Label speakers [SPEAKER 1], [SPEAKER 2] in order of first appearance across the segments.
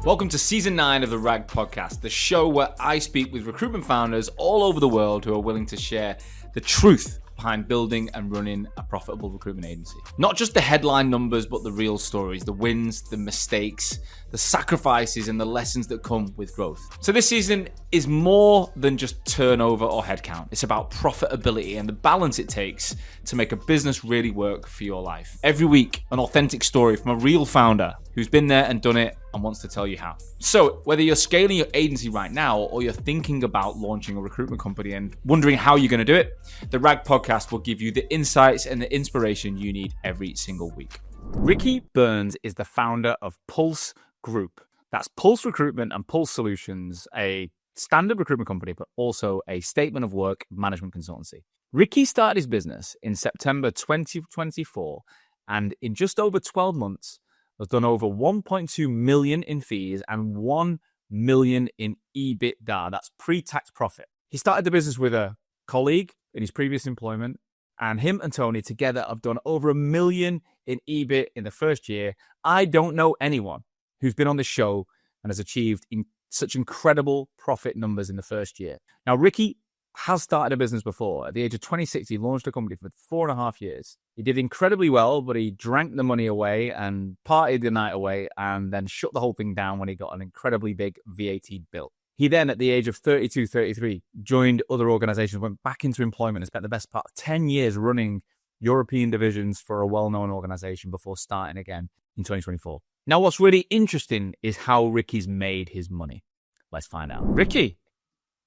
[SPEAKER 1] Welcome to Season 9 of the RAG Podcast, the show where I speak with recruitment founders all over the world who are willing to share the truth behind building and running a profitable recruitment agency. Not just the headline numbers, but the real stories, the wins, the mistakes, the sacrifices, and the lessons that come with growth. So this season is more than just turnover or headcount. It's about profitability and the balance it takes to make a business really work for your life. Every week, an authentic story from a real founder who's been there and done it and wants to tell you how. So whether you're scaling your agency right now or you're thinking about launching a recruitment company and wondering how you're going to do it, the RAG Podcast will give you the insights and the inspiration you need every single week. Ricky Burns is the founder of Pulse Group. That's Pulse Recruitment and Pulse Solutions, a standard recruitment company, but also a statement of work management consultancy. Ricky started his business in September 2024, and in just over 12 months, has done over 1.2 million in fees and 1 million in EBITDA. That's pre-tax profit. He started the business with a colleague in his previous employment, and him and Tony together have done over 1 million in EBIT in the first year. I don't know anyone who's been on the show and has achieved such incredible profit numbers in the first year. Now, Ricky has started a business before. At the age of 26, he launched a company for 4.5 years. He did incredibly well, but he drank the money away and partied the night away and then shut the whole thing down when he got an incredibly big VAT bill. He then, at the age of 32, 33, joined other organizations, went back into employment and spent the best part of 10 years running European divisions for a well-known organization before starting again in 2024. Now, what's really interesting is how Ricky's made his money. Let's find out. Ricky,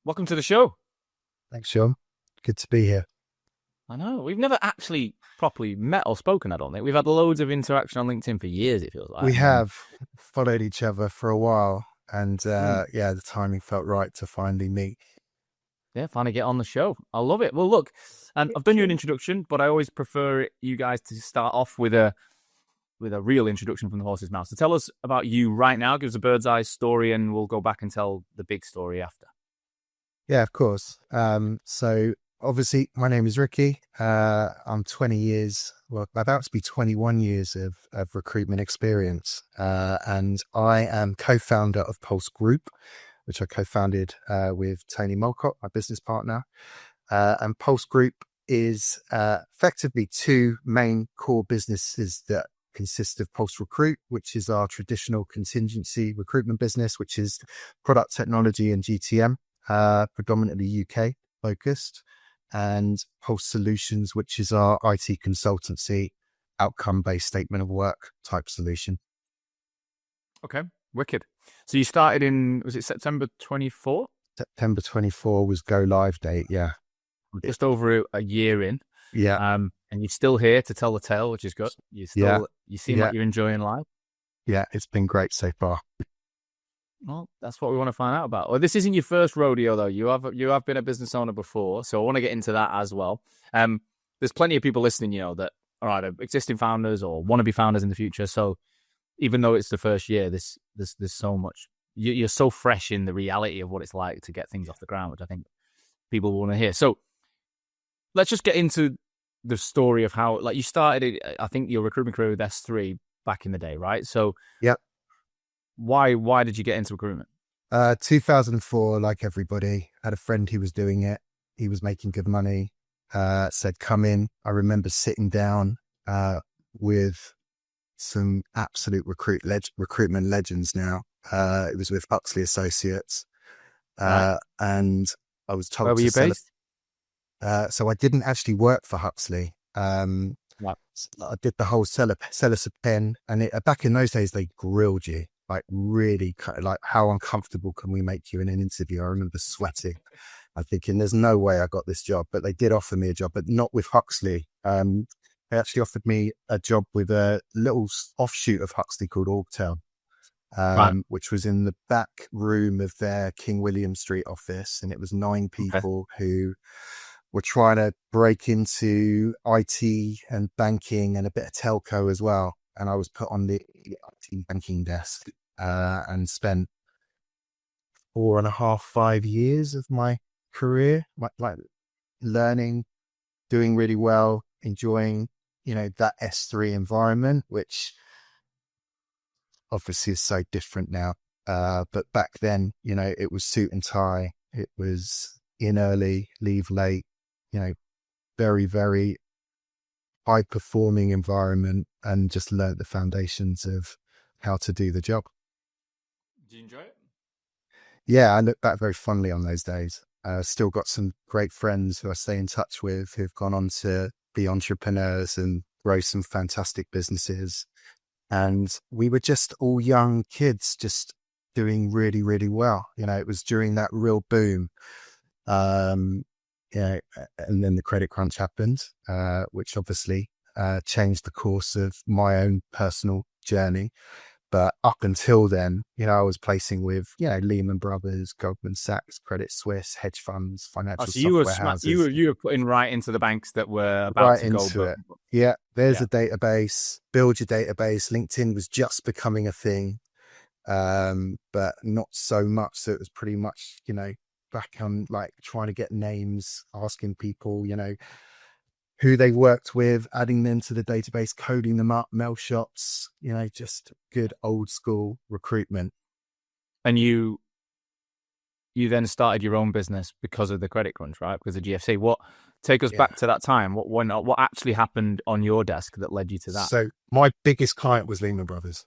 [SPEAKER 1] welcome to the show.
[SPEAKER 2] Thanks, Sean. Good to be here.
[SPEAKER 1] I know. We've never actually properly met or spoken, I don't think. We've had loads of interaction on LinkedIn for years, it feels like.
[SPEAKER 2] We have followed each other for a while, and the timing felt right to finally meet.
[SPEAKER 1] Yeah, finally get on the show. I love it. Well, look, I've done you an introduction, but I always prefer you guys to start off with a real introduction from the horse's mouth. So tell us about you right now. Give us a bird's eye story, and we'll go back and tell the big story after.
[SPEAKER 2] Yeah, of course. So obviously my name is Ricky. I'm 20 years, well, about to be 21 years of recruitment experience. And I am co-founder of Pulse Group, which I co-founded with Tony Mulcott, my business partner. And Pulse Group is effectively two main core businesses that consist of Pulse Recruit, which is our traditional contingency recruitment business, which is product technology and GTM. Predominantly UK focused, and Pulse Solutions, which is our IT consultancy, outcome-based statement of work type solution.
[SPEAKER 1] Okay, wicked. So you started was it September 24?
[SPEAKER 2] September 24 was go live date, yeah.
[SPEAKER 1] Just over a year in.
[SPEAKER 2] Yeah.
[SPEAKER 1] And you're still here to tell the tale, which is good. You seem like you're enjoying life.
[SPEAKER 2] Yeah, it's been great so far.
[SPEAKER 1] Well, that's what we want to find out about. Well, this isn't your first rodeo, though. You have been a business owner before, so I want to get into that as well. There's plenty of people listening, that are either existing founders or want to be founders in the future. So even though it's the first year, there's so much. You're so fresh in the reality of what it's like to get things off the ground, which I think people want to hear. So let's just get into the story of how, you started, I think, your recruitment career with S3 back in the day, right? So
[SPEAKER 2] yep.
[SPEAKER 1] Why did you get into recruitment?
[SPEAKER 2] 2004, like everybody, had a friend who was doing it. He was making good money, said, come in. I remember sitting down with some absolute recruitment legends now. It was with Huxley Associates.
[SPEAKER 1] Right.
[SPEAKER 2] And I was told
[SPEAKER 1] Where were you based?
[SPEAKER 2] So I didn't actually work for Huxley.
[SPEAKER 1] Right.
[SPEAKER 2] I did the whole sell us a pen. And back in those days, they grilled you. Like really kind of like, how uncomfortable can we make you in an interview? I remember sweating. I'm thinking there's no way I got this job, but they did offer me a job, but not with Huxley. They actually offered me a job with a little offshoot of Huxley called Orgtel, which was in the back room of their King William Street office. And it was 9 people who were trying to break into IT and banking and a bit of telco as well. And I was put on the IT banking desk and spent 4.5, 5 years of my career, like learning, doing really well, enjoying, that S3 environment, which obviously is so different now. But back then, it was suit and tie. It was in early, leave late, you know, very, very high performing environment, and just learnt the foundations of how to do the job.
[SPEAKER 1] Did you enjoy it?
[SPEAKER 2] Yeah, I look back very fondly on those days. Still got some great friends who I stay in touch with who've gone on to be entrepreneurs and grow some fantastic businesses. And we were just all young kids, just doing really, really well. It was during that real boom. Um, and then the credit crunch happened, which obviously changed the course of my own personal journey. But up until then, I was placing with, Lehman Brothers, Goldman Sachs, Credit Suisse, hedge funds,
[SPEAKER 1] Oh,
[SPEAKER 2] financial
[SPEAKER 1] so you were
[SPEAKER 2] software houses.
[SPEAKER 1] you were putting right into the banks that were about
[SPEAKER 2] Right
[SPEAKER 1] to go,
[SPEAKER 2] into it. Yeah, there's
[SPEAKER 1] yeah.
[SPEAKER 2] a database, build your database. LinkedIn was just becoming a thing, but not so much. So it was pretty much, back on like trying to get names, asking people, who they worked with, adding them to the database, coding them up, mail shots, just good old school recruitment.
[SPEAKER 1] And you then started your own business because of the credit crunch, right? Because of GFC. Take us
[SPEAKER 2] Yeah.
[SPEAKER 1] back to that time. What actually happened on your desk that led you to that?
[SPEAKER 2] So my biggest client was Lehman Brothers.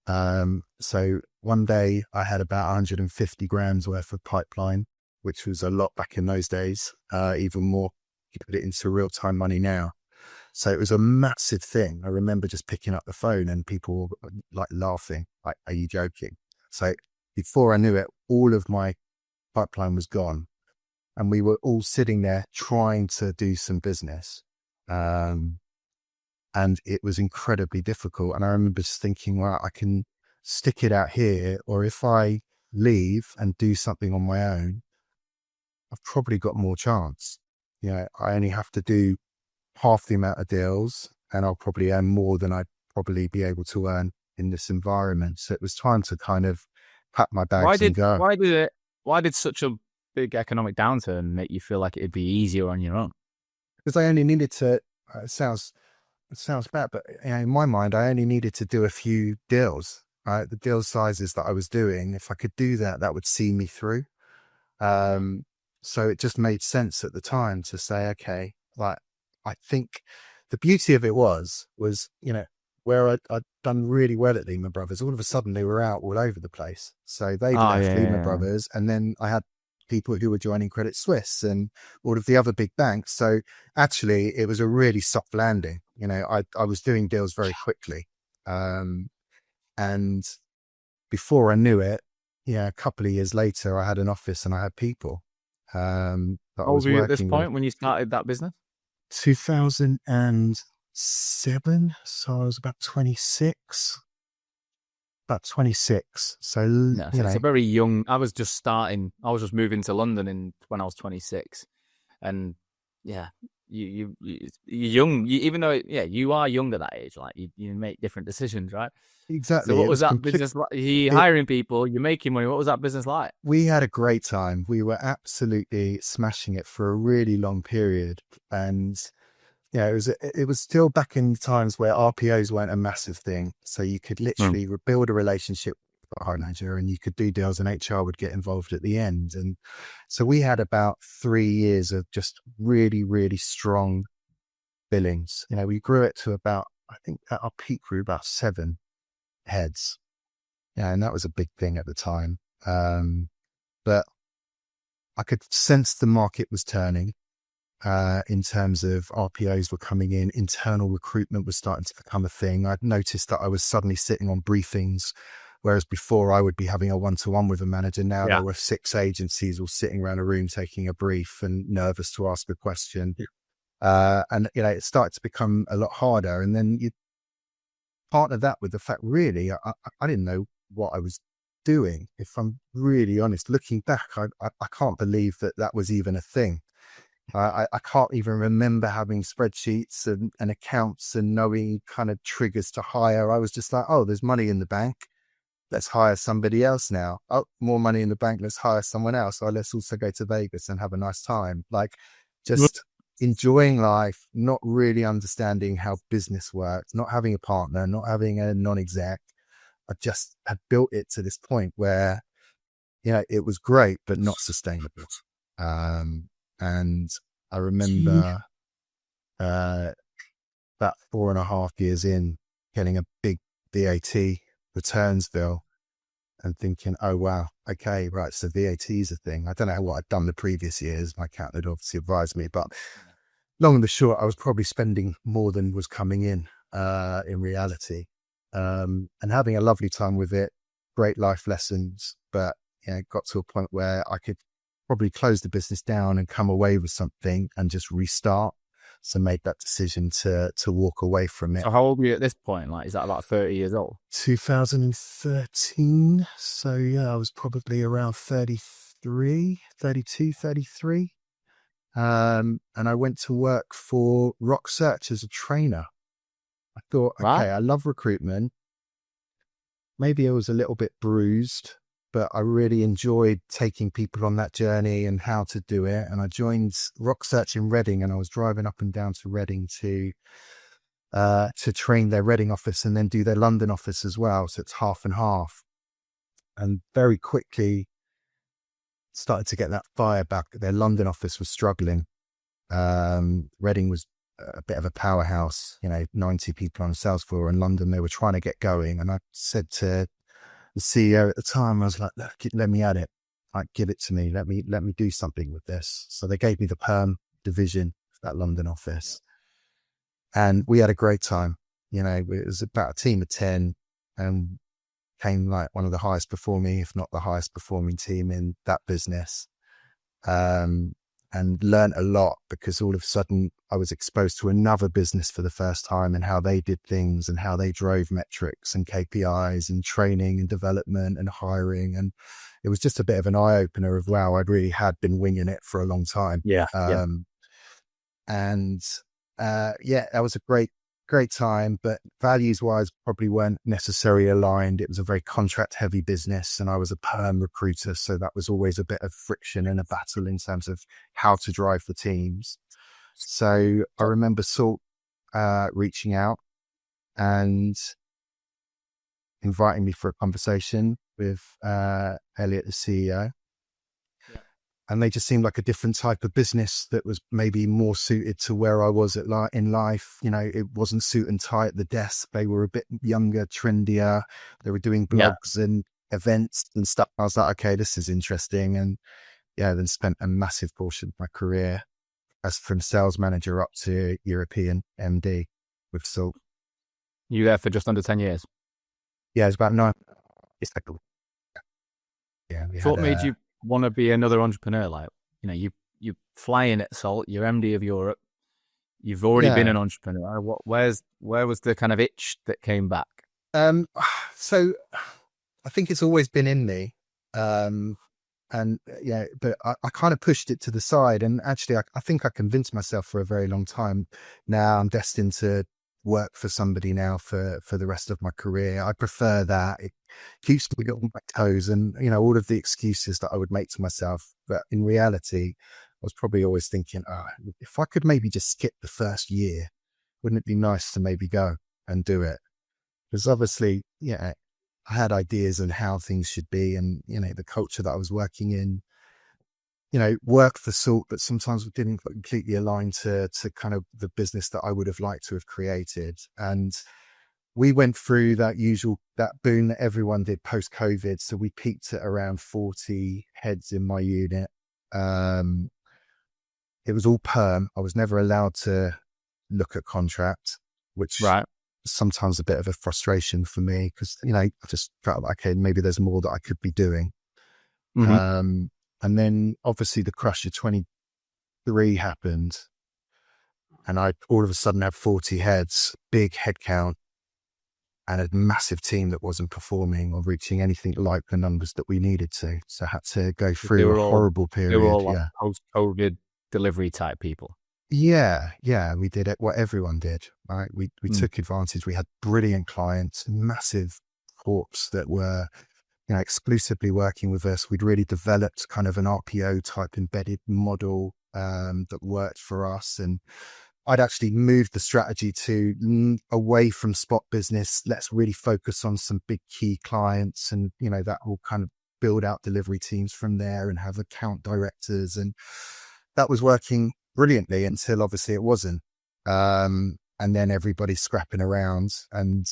[SPEAKER 2] So one day I had about 150 grams worth of pipeline, which was a lot back in those days, even more. You put it into real time money now. So it was a massive thing. I remember just picking up the phone and people were like laughing, like, are you joking? So before I knew it, all of my pipeline was gone, and we were all sitting there trying to do some business. And it was incredibly difficult. And I remember just thinking, well, I can stick it out here, or if I leave and do something on my own, I've probably got more chance. I only have to do half the amount of deals, and I'll probably earn more than I'd probably be able to earn in this environment. So it was time to kind of pack my bags and go.
[SPEAKER 1] Why did such a big economic downturn make you feel like it'd be easier on your own?
[SPEAKER 2] Because I only needed to, it sounds bad, but in my mind, I only needed to do a few deals. Right? The deal sizes that I was doing, if I could do that, that would see me through. So it just made sense at the time to say, okay, like, I think the beauty of it was, where I'd done really well at Lehman Brothers, all of a sudden they were out all over the place. So they'd left Lehman Brothers, and then I had people who were joining Credit Suisse and all of the other big banks. So actually it was a really soft landing. I was doing deals very quickly. And before I knew it, a couple of years later, I had an office and I had people that I
[SPEAKER 1] How old
[SPEAKER 2] was
[SPEAKER 1] were you at this
[SPEAKER 2] working
[SPEAKER 1] point
[SPEAKER 2] with.
[SPEAKER 1] when you started that business?
[SPEAKER 2] 2007. So I was about 26. So,
[SPEAKER 1] No, so it's a very young. I was just moving to London when I was 26, and yeah, you're young. Even though you are young at that age, like you make different decisions, right?
[SPEAKER 2] exactly.
[SPEAKER 1] So what
[SPEAKER 2] It
[SPEAKER 1] was
[SPEAKER 2] was
[SPEAKER 1] that business like? You hiring people, you're making money. What was that business like?
[SPEAKER 2] We had a great time. We were absolutely smashing it for a really long period. And it was still back in times where RPOs weren't a massive thing. So you could literally build a relationship with a hiring manager, and you could do deals, and HR would get involved at the end. And so we had about 3 years of just really, really strong billings. We grew it to about, I think at our peak, grew about 7 heads. Yeah, and that was a big thing at the time. But I could sense the market was turning. In terms of RPOs were coming in, internal recruitment was starting to become a thing. I'd noticed that I was suddenly sitting on briefings, whereas before I would be having a one-to-one with a manager. Now there were 6 agencies all sitting around a room taking a brief and nervous to ask a question. And it started to become a lot harder. And then you partner that with the fact, really, I didn't know what I was doing. If I'm really honest, looking back, I can't believe that was even a thing. I can't even remember having spreadsheets and accounts and knowing kind of triggers to hire. I was just like, oh, there's money in the bank. Let's hire somebody else now. Oh, more money in the bank. Let's hire someone else. Oh, let's also go to Vegas and have a nice time. Like, just enjoying life, not really understanding how business works, not having a partner, not having a non-exec. I just had built it to this point where, it was great, but not sustainable. And I remember about 4.5 years in, getting a big VAT returns bill and thinking, oh, wow, okay, right, so VAT is a thing. I don't know what I'd done the previous years. My accountant had obviously advised me, but long and the short, I was probably spending more than was coming in reality. And having a lovely time with it, great life lessons, but it got to a point where I could probably close the business down and come away with something and just restart. So made that decision to walk away from it.
[SPEAKER 3] So how old were you at this point? Like, is that about 30 years old?
[SPEAKER 2] 2013. So I was probably around 33, 32, 33. And I went to work for Rock Search as a trainer. I thought,
[SPEAKER 3] Right.
[SPEAKER 2] okay, I love recruitment. Maybe I was a little bit bruised, but I really enjoyed taking people on that journey and how to do it. And I joined Rock Search in Reading, and I was driving up and down to Reading to train their Reading office and then do their London office as well. So it's half and half. And very quickly started to get that fire back. Their London office was struggling. Reading was a bit of a powerhouse, 90 people on the sales floor. In London, they were trying to get going. And I said to the CEO at the time, I was like, look, let me at it. Like, give it to me. Let me do something with this. So they gave me the perm division of that London office. And we had a great time. It was about a team of 10 and came like one of the highest performing, if not the highest performing team in that business. And learned a lot, because all of a sudden I was exposed to another business for the first time and how they did things and how they drove metrics and KPIs and training and development and hiring. And it was just a bit of an eye opener of, wow, I'd really had been winging it for a long time. And that was a great time, but values wise probably weren't necessarily aligned. It was a very contract heavy business and I was a perm recruiter. So that was always a bit of friction and a battle in terms of how to drive the teams. So I remember Salt reaching out and inviting me for a conversation with Elliot, the CEO. And they just seemed like a different type of business that was maybe more suited to where I was in life. It wasn't suit and tie at the desk. They were a bit younger, trendier. They were doing blogs and events and stuff. I was like, okay, this is interesting. And then spent a massive portion of my career as from sales manager up to European MD with Salt.
[SPEAKER 3] You were there for just under 10 years?
[SPEAKER 2] Yeah, it was about 9.
[SPEAKER 3] So what made you want to be another entrepreneur? Like, you fly in at Salt, you're MD of Europe, you've already been an entrepreneur. Where was the kind of itch that came back?
[SPEAKER 2] So I think it's always been in me. But I kind of pushed it to the side, and actually I think I convinced myself for a very long time. Now I'm destined to work for somebody now for the rest of my career. I prefer that. It keeps me on my toes, and all of the excuses that I would make to myself. But in reality, I was probably always thinking, if I could maybe just skip the first year, wouldn't it be nice to maybe go and do it? Because obviously, I had ideas on how things should be, and the culture that I was working in, worked for Salt, but sometimes it didn't completely align to kind of the business that I would have liked to have created. And we went through that boom that everyone did post COVID. So we peaked at around 40 heads in my unit. It was all perm. I was never allowed to look at contract, which was sometimes a bit of a frustration for me, because, I just felt like, okay, maybe there's more that I could be doing. Mm-hmm. And then obviously the crash of 23 happened, and I all of a sudden had 40 heads, big head count, and a massive team that wasn't performing or reaching anything like the numbers that we needed to. So I had to go through a horrible period.
[SPEAKER 3] They were all like post-COVID delivery type people.
[SPEAKER 2] Yeah, we did it. What everyone did, right? We took advantage. We had brilliant clients, massive corps that were exclusively working with us. We'd really developed kind of an RPO type embedded model that worked for us, and I'd actually moved the strategy to away from spot business. Let's really focus on some big key clients, and that will kind of build out delivery teams from there and have account directors, and that was working brilliantly until obviously it wasn't. And then everybody's scrapping around, and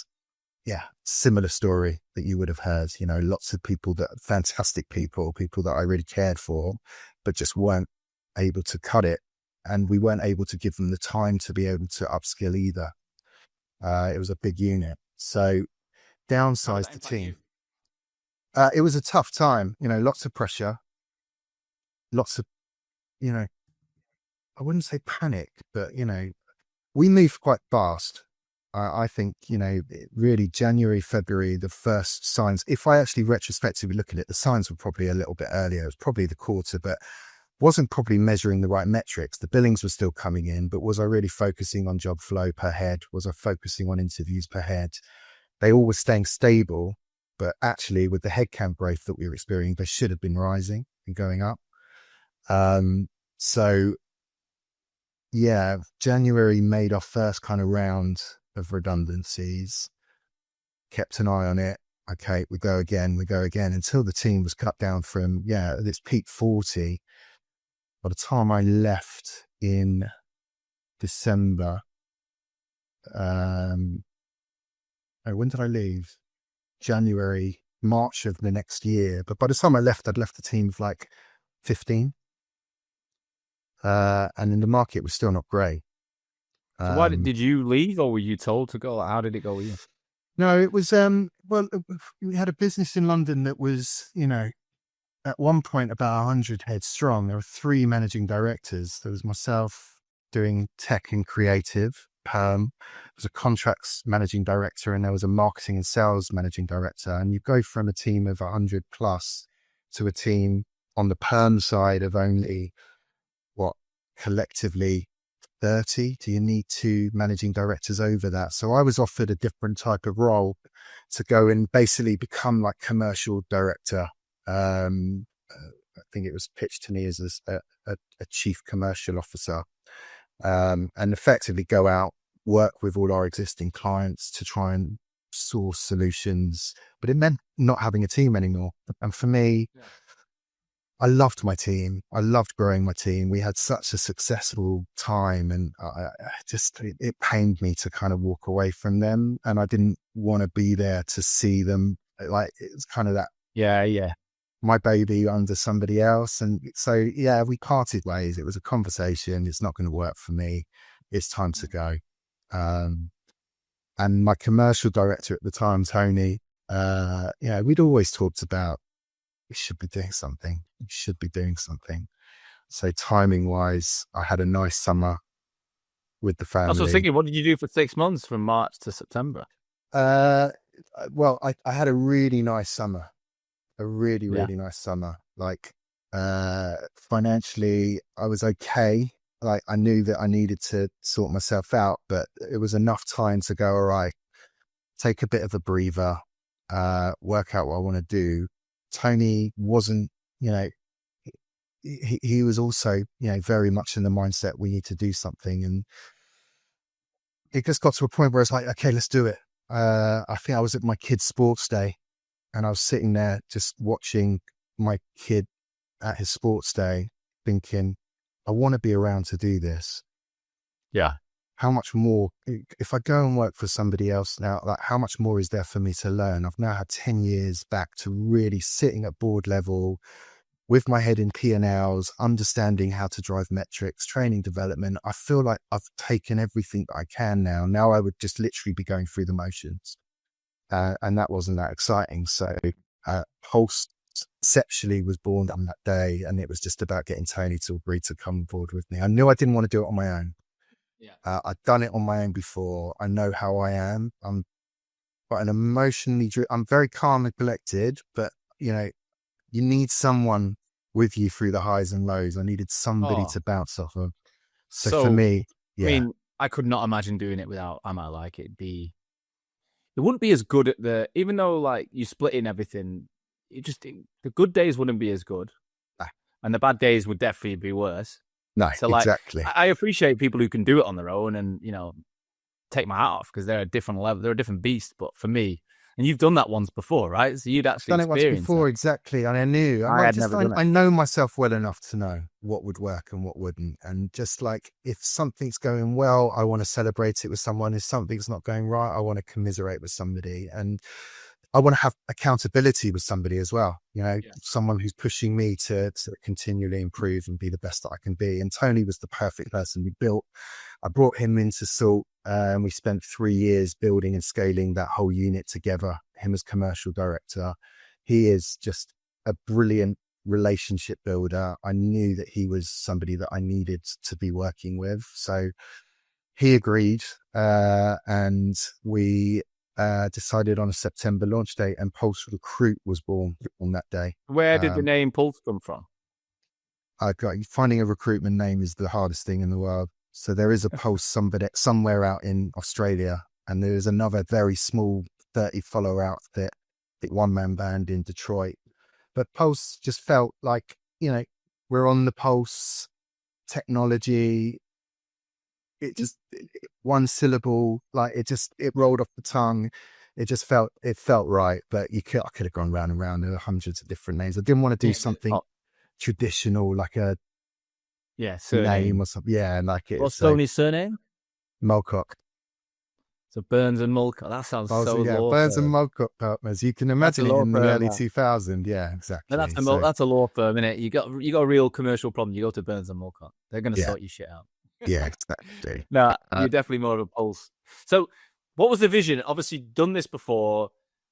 [SPEAKER 2] similar story that you would have heard. Lots of people fantastic people that I really cared for, but just weren't able to cut it. And we weren't able to give them the time to be able to upskill either. It was a big unit. So downsized the team. It was a tough time, lots of pressure, lots of, I wouldn't say panic, but, we moved quite fast. I think, really January, February, the first signs, if I actually retrospectively look at it, the signs were probably a little bit earlier. It was probably the quarter, but wasn't probably measuring the right metrics. The billings were still coming in, but was I really focusing on job flow per head? Was I focusing on interviews per head? They all were staying stable, but actually with the headcount growth that we were experiencing, they should have been rising and going up. So January made our first kind of round of redundancies, kept an eye on it. Okay, we go again until the team was cut down from, this peak 40. By the time I left in December, when did I leave? January, March of the next year. But by the time I left, I'd left the team of like 15. And then the market was still not great.
[SPEAKER 3] So why did you leave, or were you told to go? How did it go with you?
[SPEAKER 2] No, it was, we had a business in London that was, at one point about 100 heads strong. There were 3 managing directors. There was myself doing tech and creative, perm. There was a contracts managing director, and there was a marketing and sales managing director. And you go from a team of 100 plus to a team on the perm side of only, collectively 30? Do you need 2 managing directors over that? So I was offered a different type of role to go and basically become like commercial director. I think it was pitched to me as a chief commercial officer, and effectively go out, work with all our existing clients to try and source solutions. But it meant not having a team anymore. And for me, I loved my team. I loved growing my team. We had such a successful time, and it pained me to kind of walk away from them. And I didn't want to be there to see them. Like, it's kind of that.
[SPEAKER 3] Yeah.
[SPEAKER 2] My baby under somebody else. And so, we parted ways. It was a conversation. It's not going to work for me. It's time to go. And my commercial director at the time, Tony, we'd always talked about, we should be doing something. So timing wise, I had a nice summer with the family.
[SPEAKER 3] I was thinking, what did you do for 6 months from March to September?
[SPEAKER 2] Well, I had a really nice summer. A really nice summer. Like, financially, I was okay. Like, I knew that I needed to sort myself out, but it was enough time to go, all right, take a bit of a breather, work out what I want to do. Tony wasn't, he was also, very much in the mindset, we need to do something. And it just got to a point where it's like, okay, let's do it. I think I was at my kid's sports day, and I was sitting there just watching my kid at his sports day, thinking, I want to be around to do this.
[SPEAKER 3] Yeah.
[SPEAKER 2] How much more, if I go and work for somebody else now, like, how much more is there for me to learn? I've now had 10 years back to really sitting at board level with my head in P&Ls, understanding how to drive metrics, training development. I feel like I've taken everything that I can now. Now I would just literally be going through the motions. And that wasn't that exciting. So Pulse conceptually was born on that day, and it was just about getting Tony to agree to come aboard with me. I knew I didn't want to do it on my own. Yeah. I'd done it on my own before. I know how I am. I'm quite an emotionally I'm very calm and collected, but you need someone with you through the highs and lows. I needed somebody to bounce off of. So for me,
[SPEAKER 3] I mean, I could not imagine doing it without Amma. Like, it wouldn't be as good at even though like you split in everything, the good days wouldn't be as good, and the bad days would definitely be worse.
[SPEAKER 2] No,
[SPEAKER 3] So like,
[SPEAKER 2] exactly.
[SPEAKER 3] I appreciate people who can do it on their own and, you know, take my hat off because they're a different level. They're a different beast. But for me, and you've done that once before, right? So you'd actually
[SPEAKER 2] Done it once
[SPEAKER 3] experienced
[SPEAKER 2] before,
[SPEAKER 3] that.
[SPEAKER 2] exactly. And I knew
[SPEAKER 3] I had never done it.
[SPEAKER 2] I know myself well enough to know what would work and what wouldn't. And just like, if something's going well, I want to celebrate it with someone. If something's not going right, I want to commiserate with somebody. And I want to have accountability with somebody as well. You know, someone who's pushing me to continually improve and be the best that I can be. And Tony was the perfect person. I brought him into Salt, and we spent 3 years building and scaling that whole unit together. Him as commercial director. He is just a brilliant relationship builder. I knew that he was somebody that I needed to be working with. So he agreed, and we decided on a September launch date, and Pulse Recruit was born on that day.
[SPEAKER 3] Where did the name Pulse come from?
[SPEAKER 2] Finding a recruitment name is the hardest thing in the world. So there is a Pulse somewhere out in Australia, and there is another very small 30 follower outfit, the one-man band in Detroit. But Pulse just felt like, you know, we're on the pulse, technology. One syllable, like it rolled off the tongue. It felt right. But I could have gone round and round. There were hundreds of different names. I didn't want to do something traditional, like a name or something. Yeah, like it.
[SPEAKER 3] What's Tony's surname?
[SPEAKER 2] Mulcock.
[SPEAKER 3] So Burns and Mulcock. That sounds so law
[SPEAKER 2] Burns
[SPEAKER 3] firm.
[SPEAKER 2] and Mulcock partners. You can imagine it in the early 2000s. Yeah, exactly.
[SPEAKER 3] That's a law firm, innit? You got a real commercial problem. You go to Burns and Mulcock. They're going to sort your shit out.
[SPEAKER 2] Yeah, exactly.
[SPEAKER 3] No, you're definitely more of a Pulse. So, what was the vision? Obviously, done this before,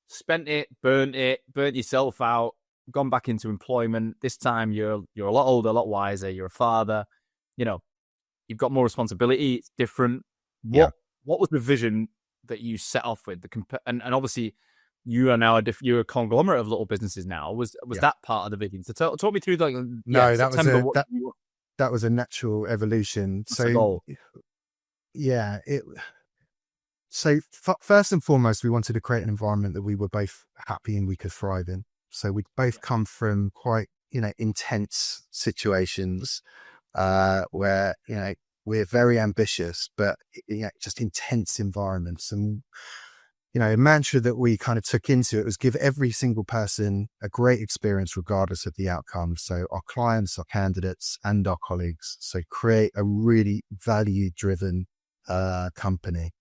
[SPEAKER 3] spent it, burnt yourself out, gone back into employment. This time, you're a lot older, a lot wiser. You're a father. You know, you've got more responsibility. It's different. What was the vision that you set off with? And obviously, you are now you're a conglomerate of little businesses now. Was that part of the vision? So talk me through
[SPEAKER 2] that was a natural evolution. First and foremost, we wanted to create an environment that we were both happy and we could thrive in. So we both come from quite, intense situations where, we're very ambitious, but just intense environments. And, a mantra that we kind of took into it was give every single person a great experience, regardless of the outcome. So our clients, our candidates, and our colleagues. So create a really value-driven company.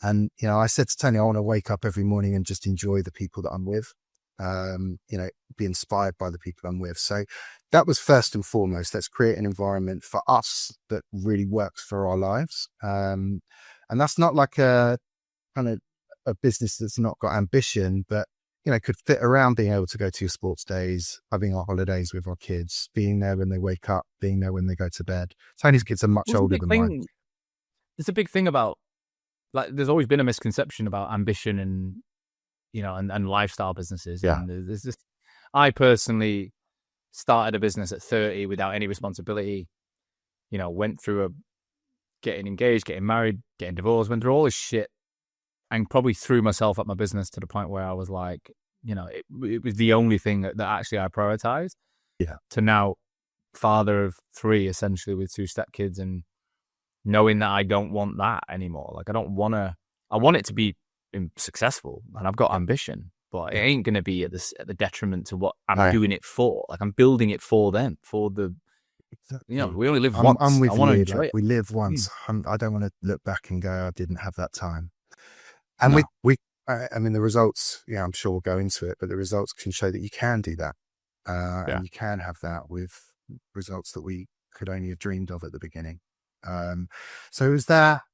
[SPEAKER 2] And, I said to Tony, I want to wake up every morning and just enjoy the people that I'm with, be inspired by the people I'm with. So that was first and foremost. Let's create an environment for us that really works for our lives. And that's not like a kind of a business that's not got ambition, but, could fit around being able to go to your sports days, having our holidays with our kids, being there when they wake up, being there when they go to bed. Tony's kids are much older than mine.
[SPEAKER 3] There's a big thing about, like, there's always been a misconception about ambition and, and lifestyle businesses.
[SPEAKER 2] Yeah.
[SPEAKER 3] And there's this, I personally started a business at 30 without any responsibility, went through getting engaged, getting married, getting divorced, went through all this shit and probably threw myself at my business to the point where I was like, it was the only thing that actually I prioritized.
[SPEAKER 2] Yeah.
[SPEAKER 3] To now father of 3 essentially with 2 stepkids and knowing that I don't want that anymore. Like I want it to be successful and I've got ambition, but it ain't going to be at the detriment to what I'm doing it for. Like I'm building it for them, for the, we only live once.
[SPEAKER 2] I'm with
[SPEAKER 3] I want to
[SPEAKER 2] you.
[SPEAKER 3] enjoy it.
[SPEAKER 2] We live once. I don't want to look back and go, I didn't have that time. And the results, I'm sure we'll go into it, but the results can show that you can do that. And you can have that with results that we could only have dreamed of at the beginning. So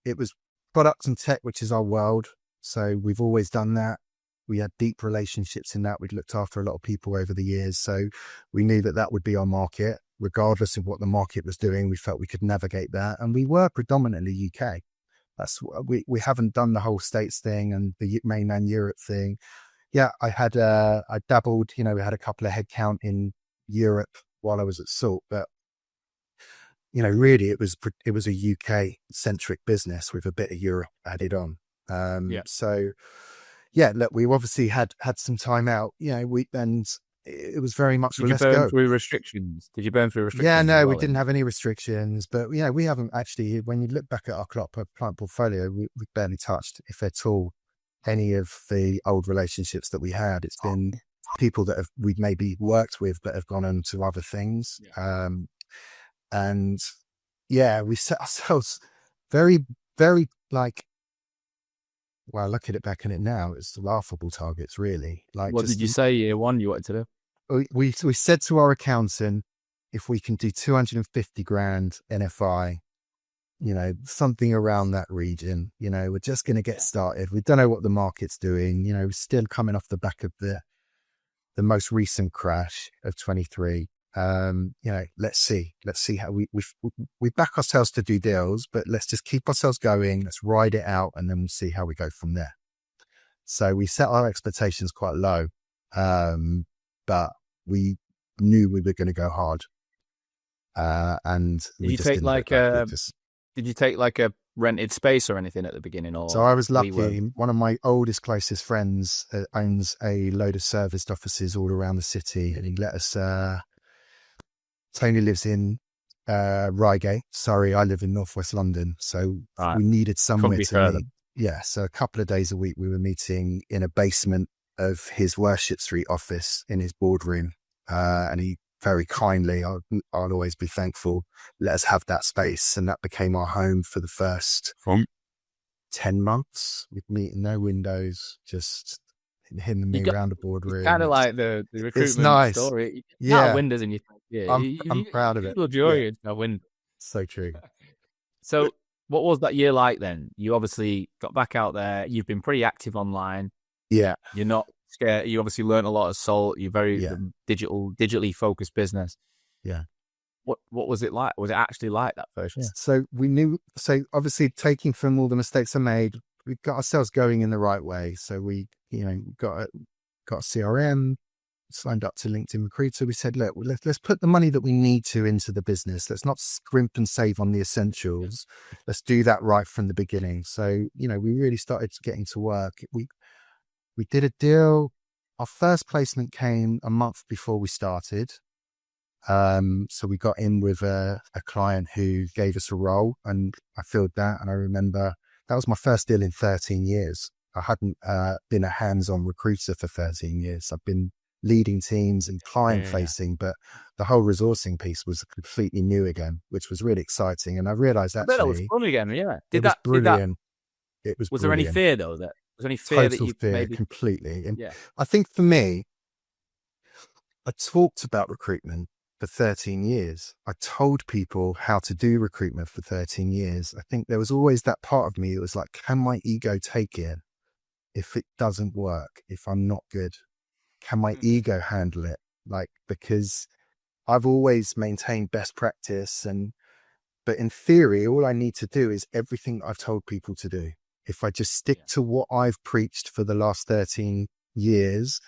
[SPEAKER 2] it was product and tech, which is our world. So we've always done that. We had deep relationships in that. We'd looked after a lot of people over the years. So we knew that would be our market, regardless of what the market was doing. We felt we could navigate that. And we were predominantly UK. We haven't done the whole States thing and the mainland Europe thing. Yeah, I dabbled, we had a couple of headcount in Europe while I was at Salt, but really it was a UK centric business with a bit of Europe added on. So yeah, look, we obviously had some time out, it was very much,
[SPEAKER 3] Did you
[SPEAKER 2] let's
[SPEAKER 3] burn
[SPEAKER 2] go.
[SPEAKER 3] through restrictions? Did you burn through restrictions?
[SPEAKER 2] Yeah, no,
[SPEAKER 3] as
[SPEAKER 2] we
[SPEAKER 3] well,
[SPEAKER 2] didn't have any restrictions, but we haven't actually, when you look back at our client portfolio, we barely touched, if at all, any of the old relationships that we had. It's been people that we'd maybe worked with but have gone on to other things. And yeah, we set ourselves very, very well, look at it back in it now, it's laughable targets, really. Like,
[SPEAKER 3] what did you say year one you wanted to do?
[SPEAKER 2] we said to our accountant, if we can do 250 grand NFI, something around that region, we're just going to get started. We don't know what the market's doing, we're still coming off the back of the most recent crash of 23. Let's see how we back ourselves to do deals, but let's just keep ourselves going. Let's ride it out, and then we'll see how we go from there. So we set our expectations quite low, but we knew we were going to go hard. And
[SPEAKER 3] did you take like a rented space or anything at the beginning? Or
[SPEAKER 2] so I was lucky. One of my oldest, closest friends owns a load of serviced offices all around the city, and he let us. Tony lives in Reigate, Surrey. I live in northwest London, so we needed somewhere to meet. Yeah, so a couple of days a week we were meeting in a basement of his Worship Street office in his boardroom, and he very kindly, I'll always be thankful, let us have that space, and that became our home for the first 10 months. We'd meet no windows, just him and me around the boardroom.
[SPEAKER 3] Kind of like the recruitment story.
[SPEAKER 2] Yeah,
[SPEAKER 3] windows in your
[SPEAKER 2] I'm proud of it.
[SPEAKER 3] Joy in windows.
[SPEAKER 2] So true.
[SPEAKER 3] So what was that year like then? You obviously got back out there. You've been pretty active online.
[SPEAKER 2] Yeah.
[SPEAKER 3] You're not scared. You obviously learned a lot of Salt. You're very digitally focused business.
[SPEAKER 2] Yeah.
[SPEAKER 3] What was it like? Was it actually like that first year?
[SPEAKER 2] So we knew. So obviously, taking from all the mistakes I made, we got ourselves going in the right way. So we, got a CRM, signed up to LinkedIn Recruiter. We said, look, let's put the money that we need to into the business. Let's not scrimp and save on the essentials. Let's do that right from the beginning. So we really started getting to work. We did a deal. Our first placement came a month before we started. So we got in with a client who gave us a role, and I filled that. And I remember that was my first deal in 13 years. I hadn't been a hands-on recruiter for 13 years. I've been leading teams and client facing, but the whole resourcing piece was completely new again, which was really exciting. And I realized actually
[SPEAKER 3] that was fun again. Yeah.
[SPEAKER 2] It was brilliant.
[SPEAKER 3] Was there any fear though? Was there any fear that you maybe
[SPEAKER 2] completely? And I think for me, I talked about recruitment for 13 years. I told people how to do recruitment for 13 years. I think there was always that part of me that was like, can my ego take it if it doesn't work, if I'm not good? Can my ego handle it? Because I've always maintained best practice, but in theory, all I need to do is everything I've told people to do. If I just stick to what I've preached for the last 13 years,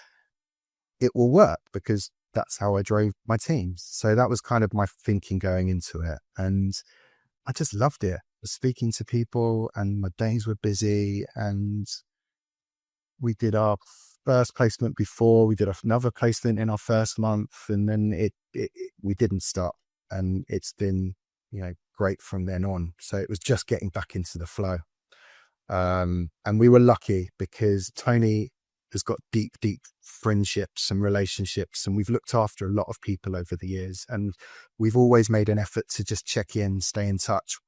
[SPEAKER 2] it will work, because that's how I drove my teams. So that was kind of my thinking going into it. And I just loved it. I was speaking to people and my days were busy, and we did our first placement before, we did another placement in our first month, and then we didn't stop. And it's been, great from then on. So it was just getting back into the flow. And we were lucky because Tony has got deep friendships and relationships, and we've looked after a lot of people over the years, and we've always made an effort to just check in, stay in touch.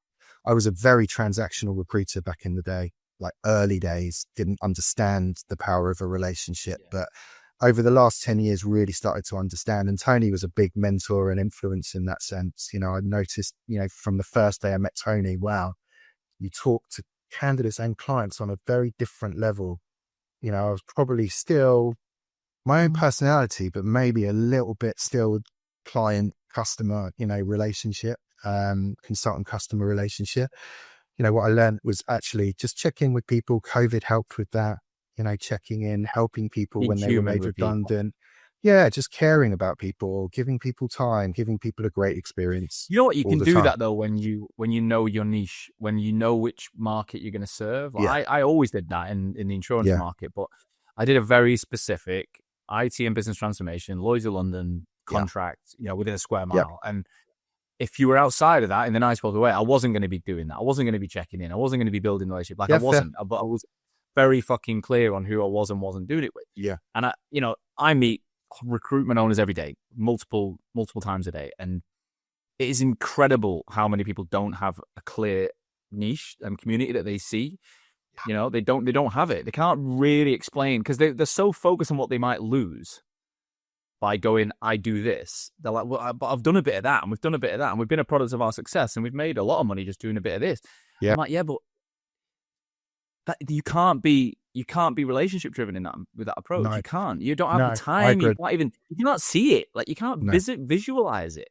[SPEAKER 2] I was a very transactional recruiter back in the day, like early days, didn't understand the power of a relationship, but over the last 10 years really started to understand. And Tony was a big mentor and influence in that sense. I noticed, from the first day I met Tony, wow, you talk to candidates and clients on a very different level. I was probably still my own personality, but maybe a little bit still client customer, relationship, consultant customer relationship. What I learned was actually just check in with people. COVID helped with that, checking in, helping people when they were made redundant. Yeah, just caring about people, giving people time, giving people a great experience.
[SPEAKER 3] You know what? You can do that though when you know your niche, when you know which market you're going to serve. I always did that in the insurance market, but I did a very specific IT and business transformation, Lloyd's of London, contract, within a square mile. And if you were outside of that in the nice world way, I wasn't going to be doing that. I wasn't going to be checking in. I wasn't going to be building the relationship. I wasn't, but I was very fucking clear on who I was and wasn't doing it with.
[SPEAKER 2] Yeah.
[SPEAKER 3] And I meet recruitment owners every day, multiple times a day. And it is incredible how many people don't have a clear niche and community that they see. They don't have it. They can't really explain because they're so focused on what they might lose by going, I do this. They're like, well, but I've done a bit of that, and we've done a bit of that, and we've been a product of our success, and we've made a lot of money just doing a bit of this.
[SPEAKER 2] Yeah.
[SPEAKER 3] I'm like, yeah, but you can't be relationship driven with that approach.
[SPEAKER 2] No.
[SPEAKER 3] You can't. You don't have the time. You can't see it. Like you can't visualize it.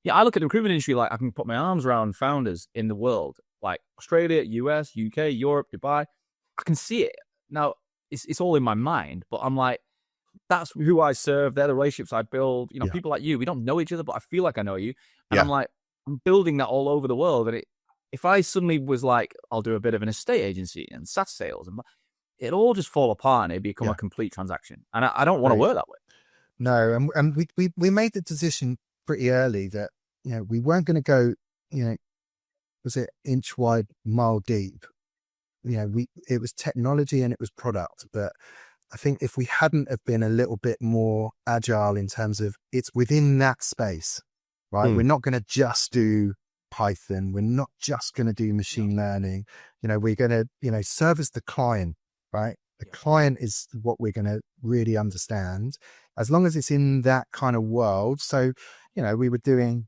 [SPEAKER 3] I look at the recruitment industry like I can put my arms around founders in the world, like Australia, US, UK, Europe, Dubai. I can see it. Now, it's all in my mind, but I'm like, that's who I serve. They're the relationships I build. People like you, we don't know each other, but I feel like I know you. And I'm like, I'm building that all over the world. And if I suddenly was like, I'll do a bit of an estate agency and SaaS sales, and it'd all just fall apart and it'd become a complete transaction. And I don't want to work that way.
[SPEAKER 2] No, and we made the decision pretty early that we weren't going to go was it inch wide, mile deep. It was technology and it was product, but I think if we hadn't have been a little bit more agile in terms of it's within that space, right? We're not going to just do Python. We're not just going to do machine learning. We're going to service the client, right? The client is what we're going to really understand, as long as it's in that kind of world. So we were doing,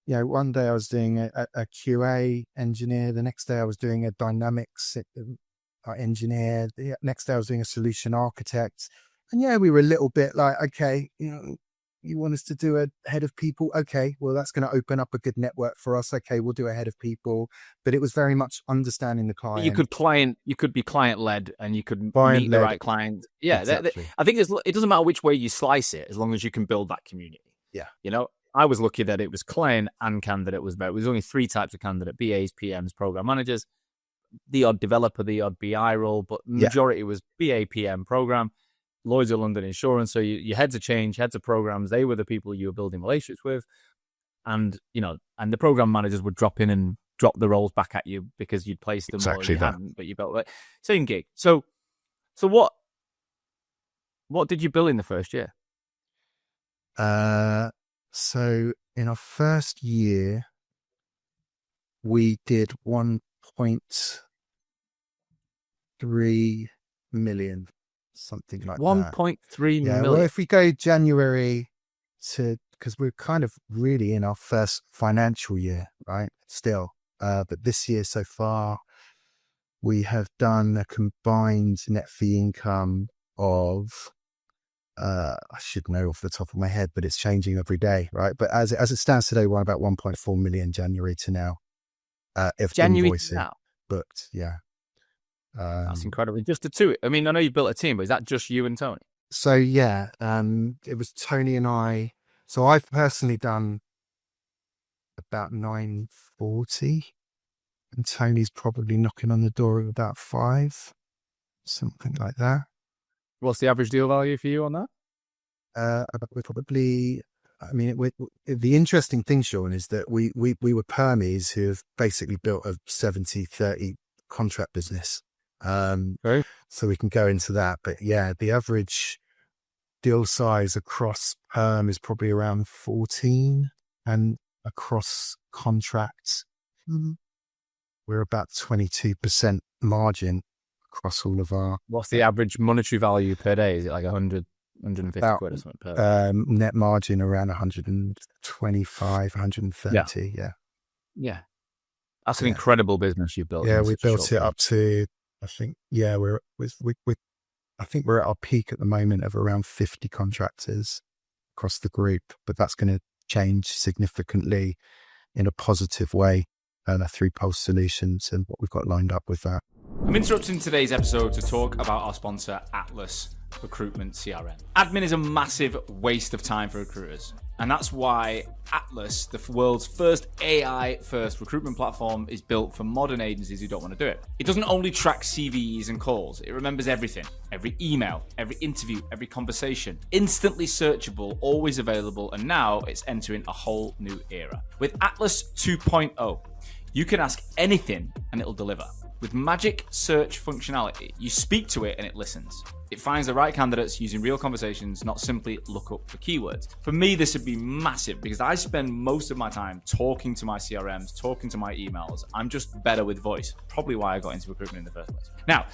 [SPEAKER 2] one day I was doing a QA engineer. The next day I was doing a dynamics engineer. The next day I was doing a solution architect. And we were a little bit like, okay, you want us to do a head of people? Okay, well, that's going to open up a good network for us. Okay, we'll do a head of people. But it was very much understanding the client.
[SPEAKER 3] You could be client led, and you could meet the right client. Yeah,
[SPEAKER 2] exactly.
[SPEAKER 3] I think it doesn't matter which way you slice it, as long as you can build that community.
[SPEAKER 2] Yeah.
[SPEAKER 3] I was lucky that it was client and candidate was better. It was only 3 types of candidate: BAs, PMs, program managers, the odd developer, the odd BI role, but majority was BA, PM, program. Lloyd's of London insurance. So your heads of change, heads of programs, they were the people you were building relationships with. And, and the program managers would drop in and drop the roles back at you because you'd placed them
[SPEAKER 2] exactly
[SPEAKER 3] or you hadn't, but you built it. Same gig. So what did you build in the first year?
[SPEAKER 2] So in our first year, we did 1.3 million. Something like
[SPEAKER 3] 1.3 million.
[SPEAKER 2] Well, if we go January to, because we're kind of really in our first financial year, right? Still, but this year so far, we have done a combined net fee income of, I should know off the top of my head, but it's changing every day, right? But as it stands today, we're about 1.4 million January to now. If
[SPEAKER 3] January
[SPEAKER 2] invoicing
[SPEAKER 3] to now.
[SPEAKER 2] Booked, yeah.
[SPEAKER 3] That's incredible. Just the two. I mean, I know you've built a team, but is that just you and Tony?
[SPEAKER 2] So it was Tony and I. So I've personally done about 940, and Tony's probably knocking on the door of about 5, something like that.
[SPEAKER 3] What's the average deal value for you on that?
[SPEAKER 2] We're probably. I mean, the interesting thing, Sean, is that we were permies who have basically built a 70-30 contract business.
[SPEAKER 3] Okay.
[SPEAKER 2] So we can go into that, but the average deal size across perm is probably around 14, and across contracts, we're about 22% margin across all of our.
[SPEAKER 3] What's the average monetary value per day? Is it like 100, 150 quid or something per day?
[SPEAKER 2] Net margin around 125, 130.
[SPEAKER 3] Yeah. That's an incredible business you've built.
[SPEAKER 2] Yeah, we built it up to, I think, I think we're at our peak at the moment of around 50 contractors across the group, but that's going to change significantly in a positive way through Pulse Solutions and what we've got lined up with that.
[SPEAKER 1] I'm interrupting today's episode to talk about our sponsor, Atlas. recruitment CRM. Admin is a massive waste of time for recruiters. And that's why Atlas, the world's first AI-first recruitment platform, is built for modern agencies who don't want to do it. It doesn't only track CVs and calls, it remembers everything. Every email, every interview, every conversation. Instantly searchable, always available, and now it's entering a whole new era. With Atlas 2.0, you can ask anything and it'll deliver. With magic search functionality, you speak to it and it listens. It finds the right candidates using real conversations, not simply look up for keywords. For me, this would be massive because I spend most of my time talking to my CRMs, talking to my emails. I'm just better with voice. Probably why I got into recruitment in the first place. Now,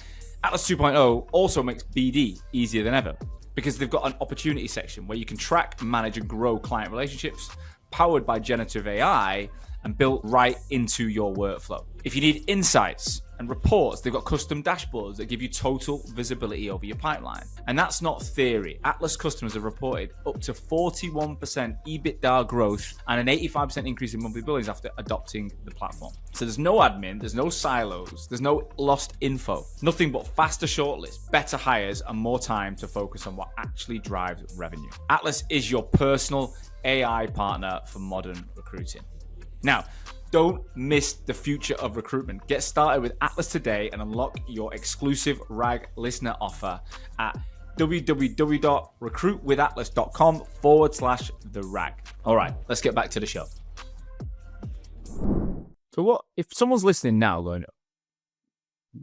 [SPEAKER 1] Atlas 2.0 also makes BD easier than ever because they've got an opportunity section where you can track, manage, and grow client relationships powered by generative AI and built right into your workflow. If you need insights and reports, they've got custom dashboards that give you total visibility over your pipeline. And that's not theory. Atlas customers have reported up to 41% EBITDA growth and an 85% increase in monthly billings after adopting the platform. So there's no admin, there's no silos, there's no lost info, nothing but faster shortlists, better hires, and more time to focus on what actually drives revenue. Atlas is your personal AI partner for modern recruiting. Now, don't miss the future of recruitment. Get started with Atlas today and unlock your exclusive RAG listener offer at www.recruitwithatlas.com/the RAG. All right, let's get back to the show.
[SPEAKER 3] So what, if someone's listening now going,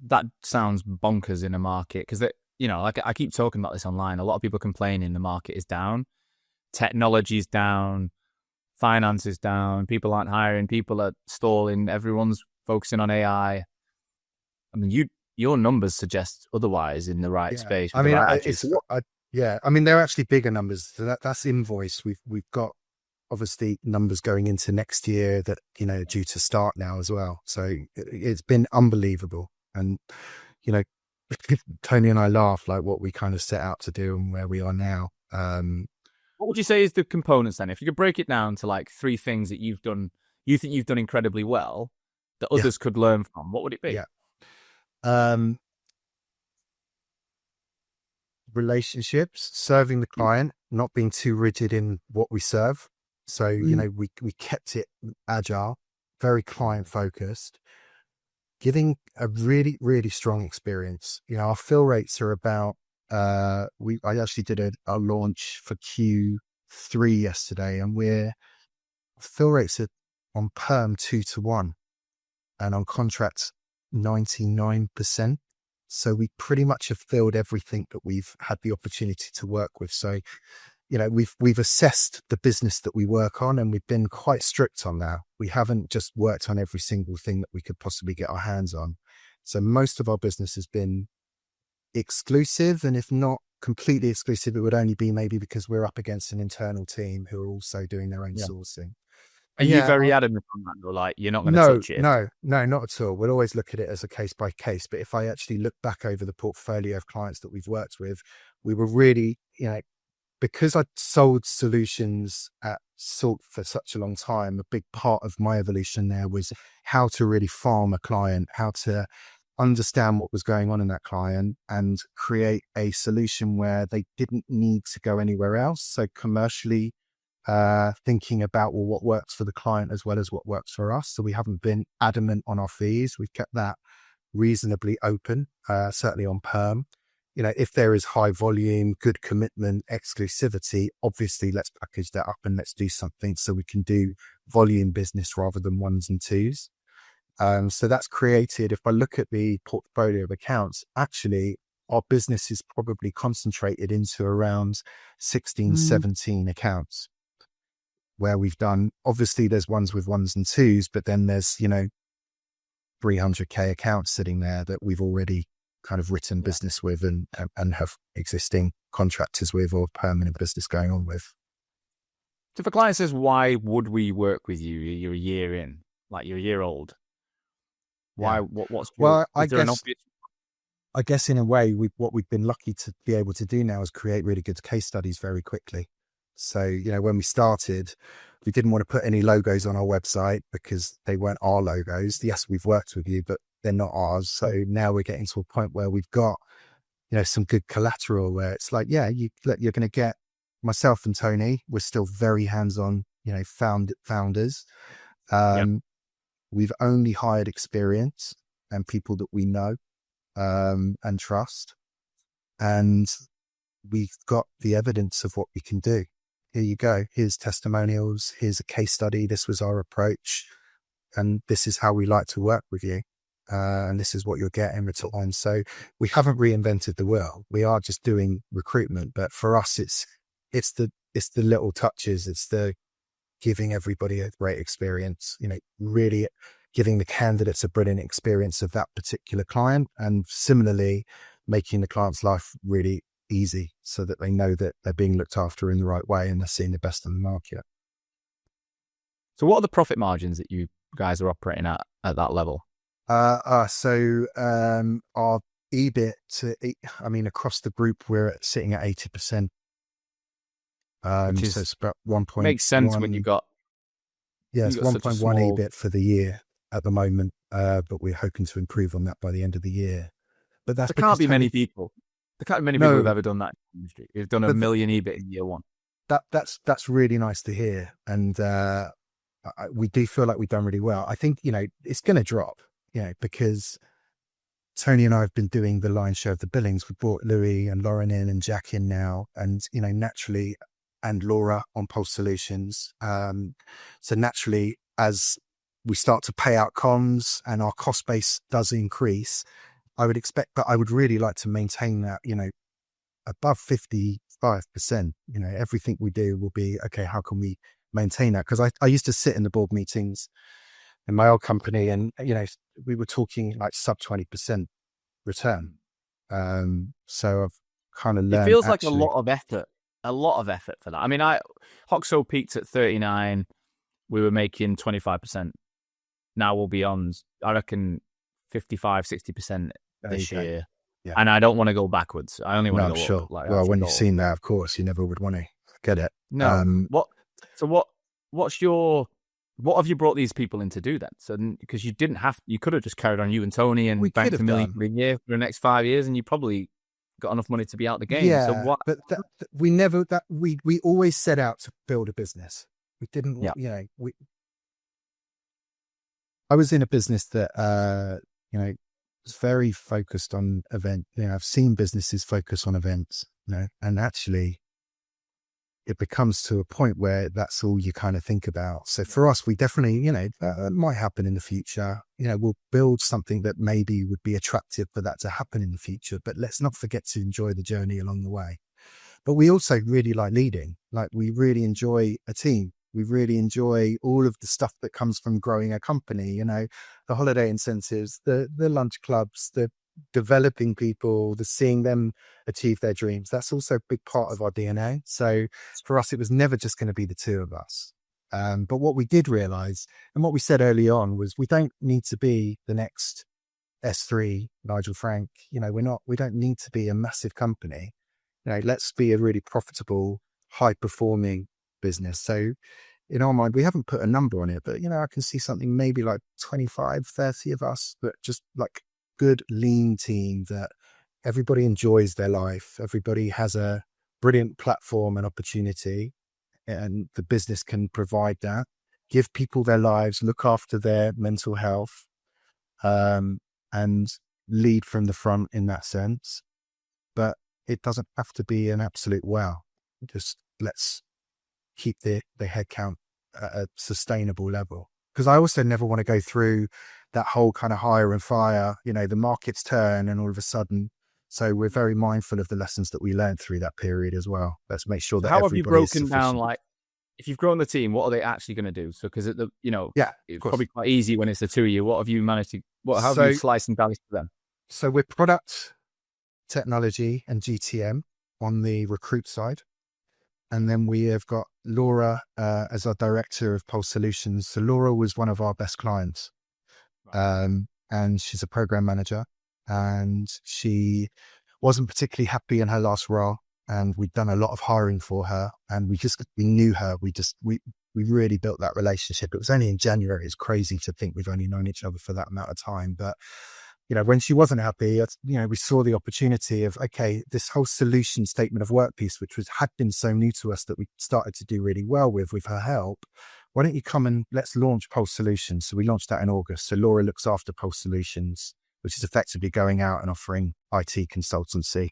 [SPEAKER 3] that sounds bonkers in a market, because, you know, like I keep talking about this online, a lot of people complaining the market is down, technology's down, finance is down, people aren't hiring, people are stalling, everyone's focusing on AI. I mean, your numbers suggest otherwise in the right space.
[SPEAKER 2] I mean, I mean, they're actually bigger numbers. So that's invoiced. We've got obviously numbers going into next year that, you know, due to start now as well. So it's been unbelievable. And, you know, Tony and I laugh like what we kind of set out to do and where we are now.
[SPEAKER 3] What would you say is the components then? If you could break it down to like 3 things that you think you've done incredibly well that others could learn from, what would it be?
[SPEAKER 2] Relationships, serving the client, not being too rigid in what we serve. So, you know, we kept it agile, very client focused, giving a really, really strong experience. You know, our fill rates are about, I actually did a launch for Q3 yesterday, and fill rates are on perm 2-1 and on contracts 99%. So we pretty much have filled everything that we've had the opportunity to work with. So, you know, we've assessed the business that we work on, and we've been quite strict on that. We haven't just worked on every single thing that we could possibly get our hands on. So most of our business has been exclusive, and if not completely exclusive, it would only be maybe because we're up against an internal team who are also doing their own sourcing.
[SPEAKER 3] Are you very adamant on that, or like you're not going to touch it?
[SPEAKER 2] No, not at all. We'll always look at it as a case by case. But if I actually look back over the portfolio of clients that we've worked with, we were really, you know, because I sold solutions at Salt for such a long time, a big part of my evolution there was how to really farm a client, how to understand what was going on in that client and create a solution where they didn't need to go anywhere else. So commercially, thinking about, well, what works for the client as well as what works for us. So we haven't been adamant on our fees. We've kept that reasonably open, certainly on perm. You know, if there is high volume, good commitment, exclusivity, obviously let's package that up and let's do something so we can do volume business rather than 1s and 2s. So that's created, if I look at the portfolio of accounts, actually our business is probably concentrated into around 16, 17 accounts where we've done, obviously there's ones with 1s and 2s, but then there's, you know, 300k accounts sitting there that we've already kind of written business with and have existing contractors with or permanent business going on with.
[SPEAKER 3] So if a client says, why would we work with you? You're a year in, like you're a year old. Why?
[SPEAKER 2] I guess in a way, what we've been lucky to be able to do now is create really good case studies very quickly. So, you know, when we started, we didn't want to put any logos on our website because they weren't our logos. Yes, we've worked with you, but they're not ours. So now we're getting to a point where we've got some good collateral where it's like, yeah, you're going to get myself and Tony. We're still very hands-on, founders.
[SPEAKER 3] Yep.
[SPEAKER 2] We've only hired experience and people that we know and trust. And we've got the evidence of what we can do. Here you go. Here's testimonials. Here's a case study. This was our approach. And this is how we like to work with you. And this is what you'll get in return. So we haven't reinvented the wheel. We are just doing recruitment. But for us, it's the little touches. It's the giving everybody a great experience, really giving the candidates a brilliant experience of that particular client. And similarly, making the client's life really easy so that they know that they're being looked after in the right way and they're seeing the best in the market.
[SPEAKER 3] So what are the profit margins that you guys are operating at that level?
[SPEAKER 2] So our EBIT, across the group, we're sitting at 80%.
[SPEAKER 3] Which is,
[SPEAKER 2] so it's about 1.1.
[SPEAKER 3] Makes sense when you got.
[SPEAKER 2] Yeah, it's 1.1
[SPEAKER 3] small...
[SPEAKER 2] EBIT for the year at the moment, but we're hoping to improve on that by the end of the year. But there can't be many people.
[SPEAKER 3] There can't be many people who've ever done that in the industry. Who've done $1 million EBIT in year one.
[SPEAKER 2] That's really nice to hear, and we do feel like we've done really well. I think it's going to drop, because Tony and I have been doing the lion's share of the billings. We brought Louis and Lauren in and Jack in now, and naturally, and Laura on Pulse Solutions. So naturally, as we start to pay out comms and our cost base does increase, I would expect, but I would really like to maintain that, above 55%. Everything we do will be, okay, how can we maintain that? Because I used to sit in the board meetings in my old company and, we were talking like sub 20% return. So I've kind of learned.
[SPEAKER 3] It feels like a lot of effort for that. I mean, Hoxo peaked at 39. We were making 25%. Now we'll be on, I reckon, 55, 60% this year. Yeah. And I don't want to go backwards. I only want to go up.
[SPEAKER 2] Well, when you've seen that, of course, you never would want to get it.
[SPEAKER 3] No. What have you brought these people in to do then? So, because you could have just carried on, you and Tony, and banked $1 million a year for the next 5 years, and you probably got enough money to be out the game.
[SPEAKER 2] Yeah,
[SPEAKER 3] so what?
[SPEAKER 2] But we always set out to build a business. We didn't, I was in a business that, was very focused on event. I've seen businesses focus on events, and actually it becomes to a point where that's all you kind of think about. So for us, we definitely, that might happen in the future. We'll build something that maybe would be attractive for that to happen in the future, but let's not forget to enjoy the journey along the way. But we also really like leading. Like, we really enjoy a team. We really enjoy all of the stuff that comes from growing a company, the holiday incentives, the lunch clubs, the developing people, the seeing them achieve their dreams. That's also a big part of our DNA. So for us, it was never just going to be the two of us. But what we did realize, and what we said early on, was we don't need to be the next S3, Nigel Frank. We don't need to be a massive company. Let's be a really profitable, high performing business. So in our mind, we haven't put a number on it, but I can see something maybe like 25, 30 of us, but just like good lean team that everybody enjoys their life. Everybody has a brilliant platform and opportunity, and the business can provide that, give people their lives, look after their mental health, and lead from the front in that sense. But it doesn't have to be an absolute wow. Just let's keep the headcount at a sustainable level. Because I also never want to go through that whole kind of hire and fire, the markets turn and all of a sudden. So we're very mindful of the lessons that we learned through that period as well. Let's make sure that
[SPEAKER 3] how have you broken down, like, if you've grown the team, what are they actually going to do? So, because it's probably quite easy when it's the two of you. What have you managed to, how have you sliced and diced for them?
[SPEAKER 2] So we're product, technology and GTM on the recruit side. And then we have got Laura as our director of Pulse Solutions. So Laura was one of our best clients. And she's a program manager, and she wasn't particularly happy in her last role. And we'd done a lot of hiring for her, and we knew her. We really built that relationship. It was only in January. It's crazy to think we've only known each other for that amount of time, but when she wasn't happy, we saw the opportunity of, okay, this whole solution statement of work piece, which had been so new to us that we started to do really well with her help. Why don't you come and let's launch Pulse Solutions? So we launched that in August. So Laura looks after Pulse Solutions, which is effectively going out and offering IT consultancy.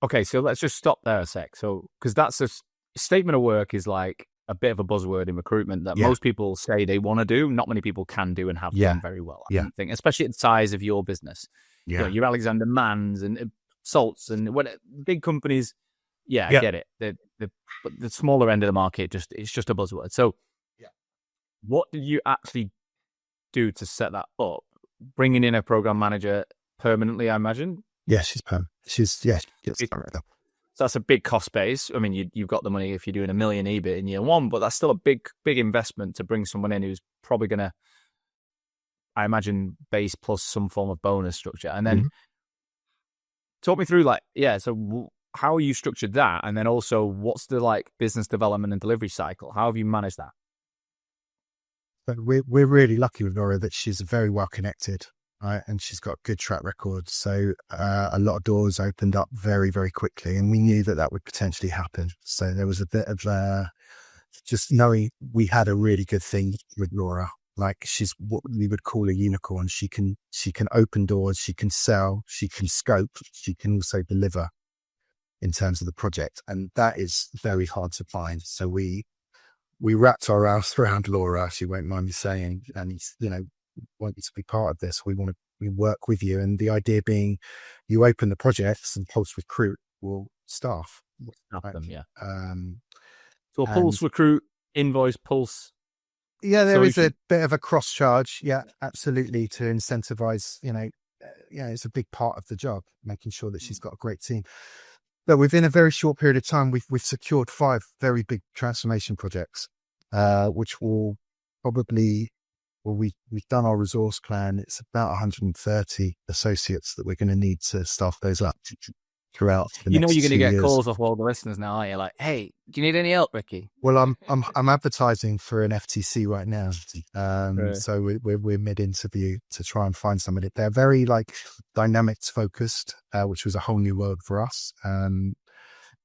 [SPEAKER 3] Okay, so let's just stop there a sec. So, because that's a statement of work is like a bit of a buzzword in recruitment that most people say they want to do. Not many people can do and have done very well. I think, especially at the size of your business. Your Alexander Manns and Salts and what big companies. I get it. The smaller end of the market, it's just a buzzword. So, what did you actually do to set that up? Bringing in a program manager permanently, I imagine.
[SPEAKER 2] Yeah, she's permanent. She's permanent.
[SPEAKER 3] So that's a big cost base. I mean, you've got the money if you're doing $1 million EBIT in year one, but that's still a big investment to bring someone in who's probably going to, I imagine, base plus some form of bonus structure. And then talk me through so how you structured that? And then also what's the business development and delivery cycle? How have you managed that?
[SPEAKER 2] But we're really lucky with Laura that she's very well connected, right? And she's got a good track record. So a lot of doors opened up very, very quickly, and we knew that would potentially happen. So there was a bit of just knowing we had a really good thing with Laura. Like, she's what we would call a unicorn. She can open doors, she can sell, she can scope, she can also deliver in terms of the project, and that is very hard to find. So we wrapped our arms around Laura, she won't mind me saying, and want you to be part of this. We work with you, and the idea being, you open the projects, and Pulse Recruit will staff
[SPEAKER 3] them. So a Pulse Recruit invoice, Pulse.
[SPEAKER 2] Yeah, there is a bit of a cross charge. Yeah, absolutely, to incentivize. It's a big part of the job, making sure that she's got a great team. But within a very short period of time, we've secured 5 very big transformation projects, which will probably, we've done our resource plan. It's about 130 associates that we're going to need to staff those up throughout the next 2 years.
[SPEAKER 3] You're going to get calls off all the listeners now, aren't you? Like, hey, do you need any help, Ricky?
[SPEAKER 2] Well, I'm advertising for an FTC right now,
[SPEAKER 3] Right.
[SPEAKER 2] so we're mid-interview to try and find somebody. They're very dynamics focused, which was a whole new world for us, and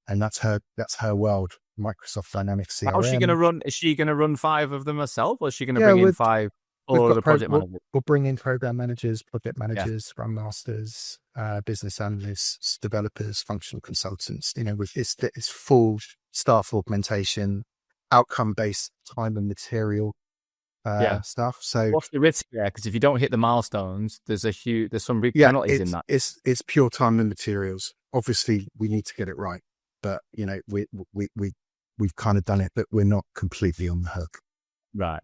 [SPEAKER 2] that's her world. Microsoft Dynamics CRM.
[SPEAKER 3] How's she going to run? Is she going to run 5 of them herself, or is she going to bring in 5? Or the project managers?
[SPEAKER 2] We'll bring in program managers, project managers, scrum masters, business analysts, developers, functional consultants. It's full staff augmentation, outcome-based time and material stuff. So
[SPEAKER 3] what's the risk there? Because if you don't hit the milestones, there's some big penalties in that.
[SPEAKER 2] It's pure time and materials. Obviously, we need to get it right, but we've kind of done it, but we're not completely on the hook.
[SPEAKER 3] Right.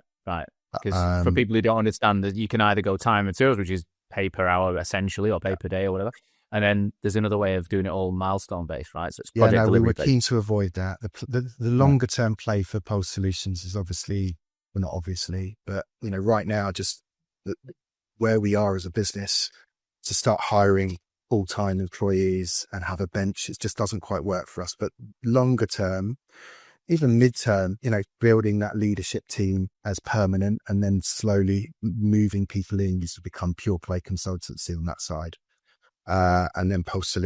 [SPEAKER 3] Because for people who don't understand, that you can either go time and materials, which is pay per hour essentially, or pay per day or whatever, and then there's another way of doing it all milestone based, right? So it's project delivery.
[SPEAKER 2] We were keen to avoid that. The longer term play for Pulse Solutions is not obviously, but right now, just where we are as a business, to start hiring full-time employees and have a bench, it just doesn't quite work for us. But longer term, even midterm, building that leadership team as permanent, and then slowly moving people in to become pure play consultancy on that side. And then Pulse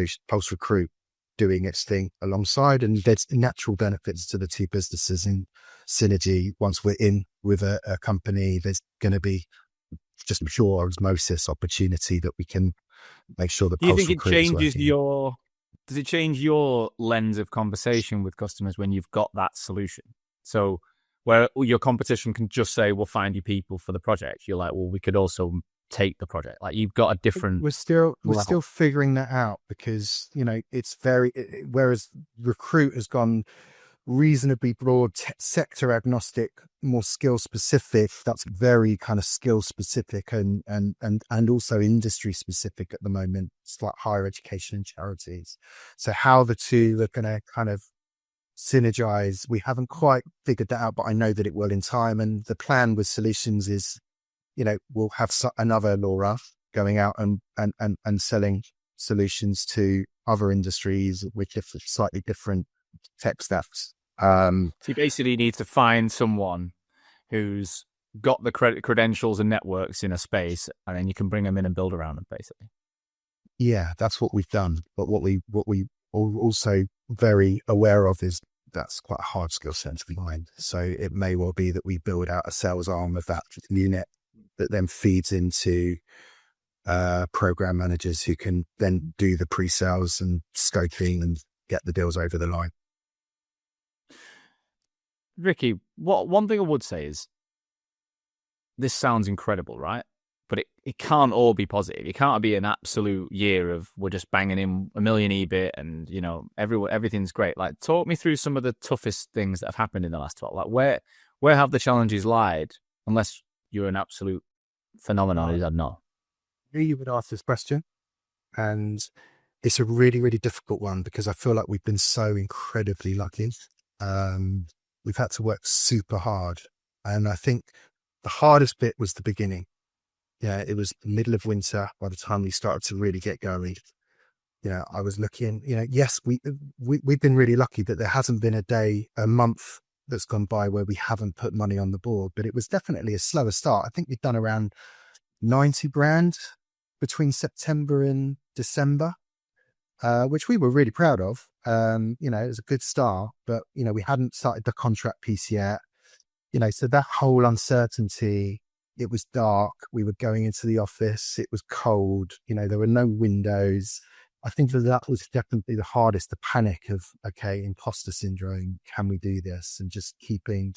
[SPEAKER 2] Recruit doing its thing alongside. And there's natural benefits to the two businesses in synergy. Once we're in with a company, there's going to be just pure osmosis opportunity that we can make sure that
[SPEAKER 3] Do you think it changes does it change your lens of conversation with customers when you've got that solution? So where your competition can just say, we'll find you people for the project. You're like, well, we could also take the project. Like, you've got a different...
[SPEAKER 2] We're still figuring that out, because, it's whereas Recruit has gone reasonably broad, sector agnostic, more skill specific. That's very kind of skill specific and also industry specific at the moment. It's like higher education and charities. So how the two are going to kind of synergize, we haven't quite figured that out, but I know that it will in time. And the plan with solutions is, we'll have another Laura going out and selling solutions to other industries with slightly different tech stacks.
[SPEAKER 3] So you basically need to find someone who's got the credentials and networks in a space, and then you can bring them in and build around them, basically.
[SPEAKER 2] Yeah, that's what we've done. But what we are also very aware of is that's quite a hard skill set to find. So it may well be that we build out a sales arm of that unit that then feeds into program managers who can then do the pre-sales and scoping and get the deals over the line.
[SPEAKER 3] Ricky, one thing I would say is this sounds incredible, right? But it can't all be positive. It can't be an absolute year of we're just banging in $1 million EBIT and, you know, everything's great. Like, talk me through some of the toughest things that have happened in the last 12. Like, where have the challenges lied? Unless you're an absolute phenomenon, I don't know.
[SPEAKER 2] You would ask this question, and it's a really, really difficult one because I feel like we've been so incredibly lucky. We've had to work super hard, and I think the hardest bit was the beginning. Yeah, it was the middle of winter by the time we started to really get going. You know, I was looking, you know, yes, we've been really lucky that there hasn't been a month that's gone by where we haven't put money on the board, but it was definitely a slower start. I think we've done around 90 grand between September and December, which we were really proud of. You know, it was a good start, but, you know, we hadn't started the contract piece yet. You know, so that whole uncertainty, it was dark. We were going into the office. It was cold. You know, there were no windows. I think that was definitely the hardest, the panic of, okay, imposter syndrome. Can we do this? And just keeping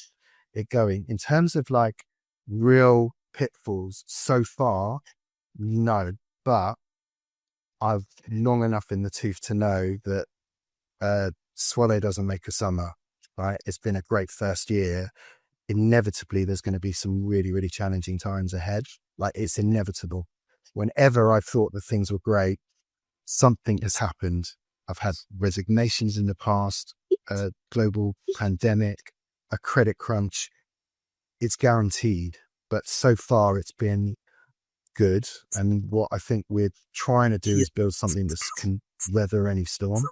[SPEAKER 2] it going. In terms of like real pitfalls so far, no, but I've long enough in the tooth to know that swallow doesn't make a summer, right? It's been a great first year. Inevitably, there's going to be some really, really challenging times ahead. Like, it's inevitable. Whenever I've thought that things were great, something has happened. I've had resignations in the past, a global pandemic, a credit crunch. It's guaranteed. But so far, it's been good. And what I think we're trying to do is build something that can weather any storm,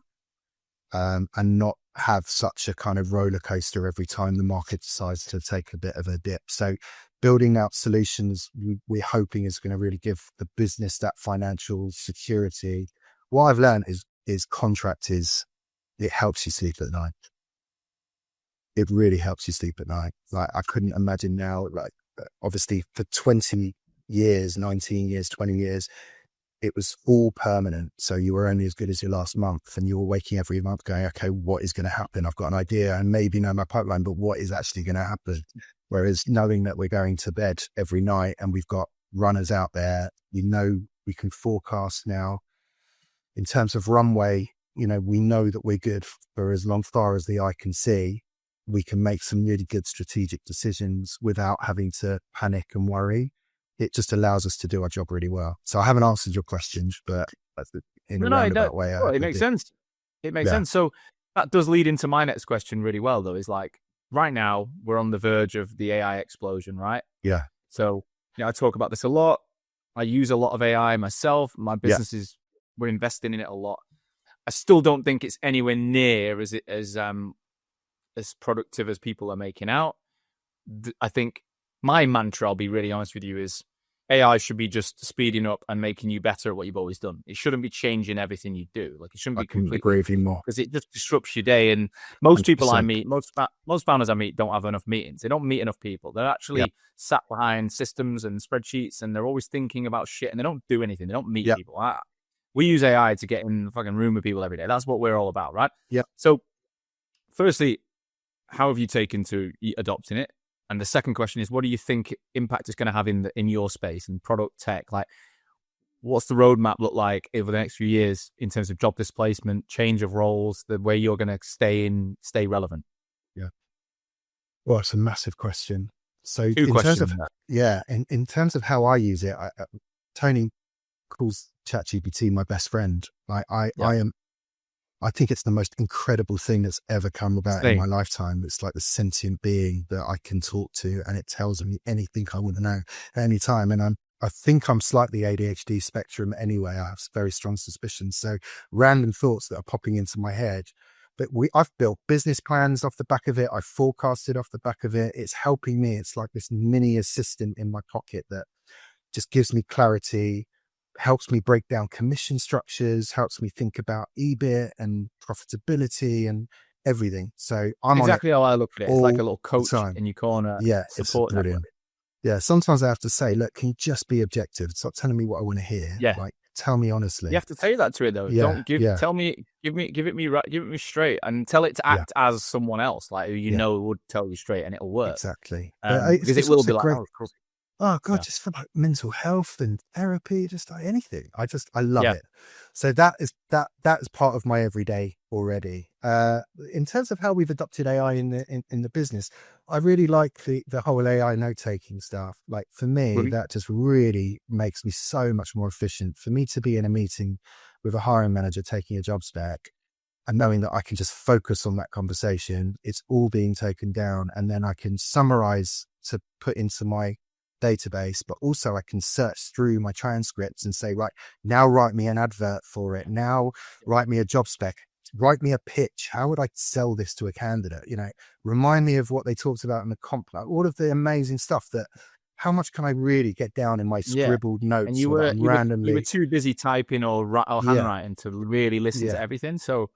[SPEAKER 2] and not have such a kind of roller coaster every time the market decides to take a bit of a dip. So building out solutions we're hoping is going to really give the business that financial security. What I've learned is contract it helps you sleep at night. It really helps you sleep at night. Like, I couldn't imagine now, like, obviously for 20 years, 19 years, 20 years, it was all permanent. So you were only as good as your last month, and you were waking every month going, okay, what is going to happen? I've got an idea and maybe know my pipeline, but what is actually going to happen? Whereas knowing that we're going to bed every night and we've got runners out there, you know, we can forecast now in terms of runway. You know, we know that we're good for as far as the eye can see. We can make some really good strategic decisions without having to panic and worry. It just allows us to do our job really well. So I haven't answered your questions, but in a roundabout way.
[SPEAKER 3] It makes sense. It makes sense. So that does lead into my next question really well, though, is like, right now we're on the verge of the AI explosion, right?
[SPEAKER 2] Yeah.
[SPEAKER 3] So, you know, I talk about this a lot. I use a lot of AI myself. My business we're investing in it a lot. I still don't think it's anywhere near as productive as people are making out. I think my mantra, I'll be really honest with you, is AI should be just speeding up and making you better at what you've always done. It shouldn't be changing everything you do. Like, it shouldn't be completely.
[SPEAKER 2] Agree with you more,
[SPEAKER 3] because it just disrupts your day. And most
[SPEAKER 2] 100%.
[SPEAKER 3] people I meet, most founders I meet, don't have enough meetings. They don't meet enough people. They're actually sat behind systems and spreadsheets, and they're always thinking about shit, and they don't do anything. They don't meet people. We use AI to get in the fucking room with people every day. That's what we're all about, right?
[SPEAKER 2] Yeah.
[SPEAKER 3] So, firstly, how have you taken to adopting it? And the second question is, what do you think impact is going to have in your space and product tech? Like, what's the roadmap look like over the next few years in terms of job displacement, change of roles, the way you're going to stay relevant?
[SPEAKER 2] Yeah. Well, it's a massive question. So
[SPEAKER 3] in terms
[SPEAKER 2] of how I use it, Tony calls ChatGPT my best friend. I think it's the most incredible thing that's ever come about in my lifetime. It's like the sentient being that I can talk to, and it tells me anything I want to know at any time. And I think I'm slightly ADHD spectrum anyway. I have very strong suspicions. So random thoughts that are popping into my head, but I've built business plans off the back of it. I've forecasted off the back of it. It's helping me. It's like this mini assistant in my pocket that just gives me clarity, helps me break down commission structures, helps me think about EBIT and profitability and everything. So I'm
[SPEAKER 3] exactly
[SPEAKER 2] on it
[SPEAKER 3] how I look at it. It's like a little coach in your corner.
[SPEAKER 2] Yeah,
[SPEAKER 3] support
[SPEAKER 2] it's brilliant. Yeah, sometimes I have to say, look, can you just be objective? Stop telling me what I want to hear.
[SPEAKER 3] Yeah,
[SPEAKER 2] like tell me honestly.
[SPEAKER 3] You have to say that to it though. Don't give it me straight, and tell it to act as someone else, like who you know would tell you straight, and it'll work.
[SPEAKER 2] Exactly.
[SPEAKER 3] Because it will be like,
[SPEAKER 2] oh God, just for like mental health and therapy, just like anything. I love it. So that is part of my everyday already. In terms of how we've adopted AI in the business, I really like the whole AI note taking stuff. Like for me, that just really makes me so much more efficient. For me to be in a meeting with a hiring manager taking a job spec and knowing that I can just focus on that conversation, it's all being taken down, and then I can summarize to put into my database, but also I can search through my transcripts and say, right, now write me an advert for it. Now write me a job spec. Write me a pitch. How would I sell this to a candidate? Remind me of what they talked about in the comp, like all of the amazing stuff that, how much can I really get down in my scribbled notes?
[SPEAKER 3] And you were too busy typing or handwriting to really listen to everything. So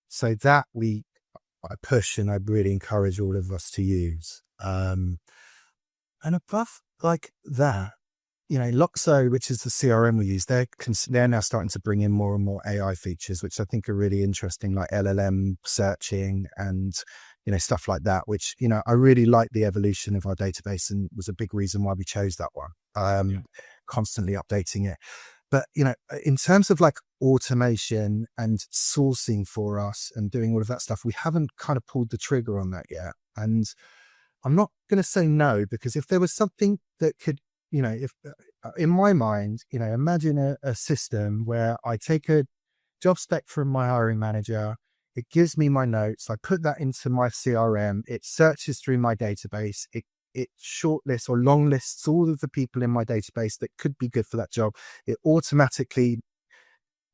[SPEAKER 2] so that I push and I really encourage all of us to use. And above like that, Loxo, which is the CRM we use, they're now starting to bring in more and more AI features, which I think are really interesting, like LLM searching and, stuff like that, which, I really like the evolution of our database and was a big reason why we chose that one, constantly updating it. But, in terms of like automation and sourcing for us and doing all of that stuff, we haven't kind of pulled the trigger on that yet. And I'm not going to say no, because if there was something that could, if in my mind, imagine a system where I take a job spec from my hiring manager, it gives me my notes, I put that into my CRM, it searches through my database, it shortlists or long lists all of the people in my database that could be good for that job. It automatically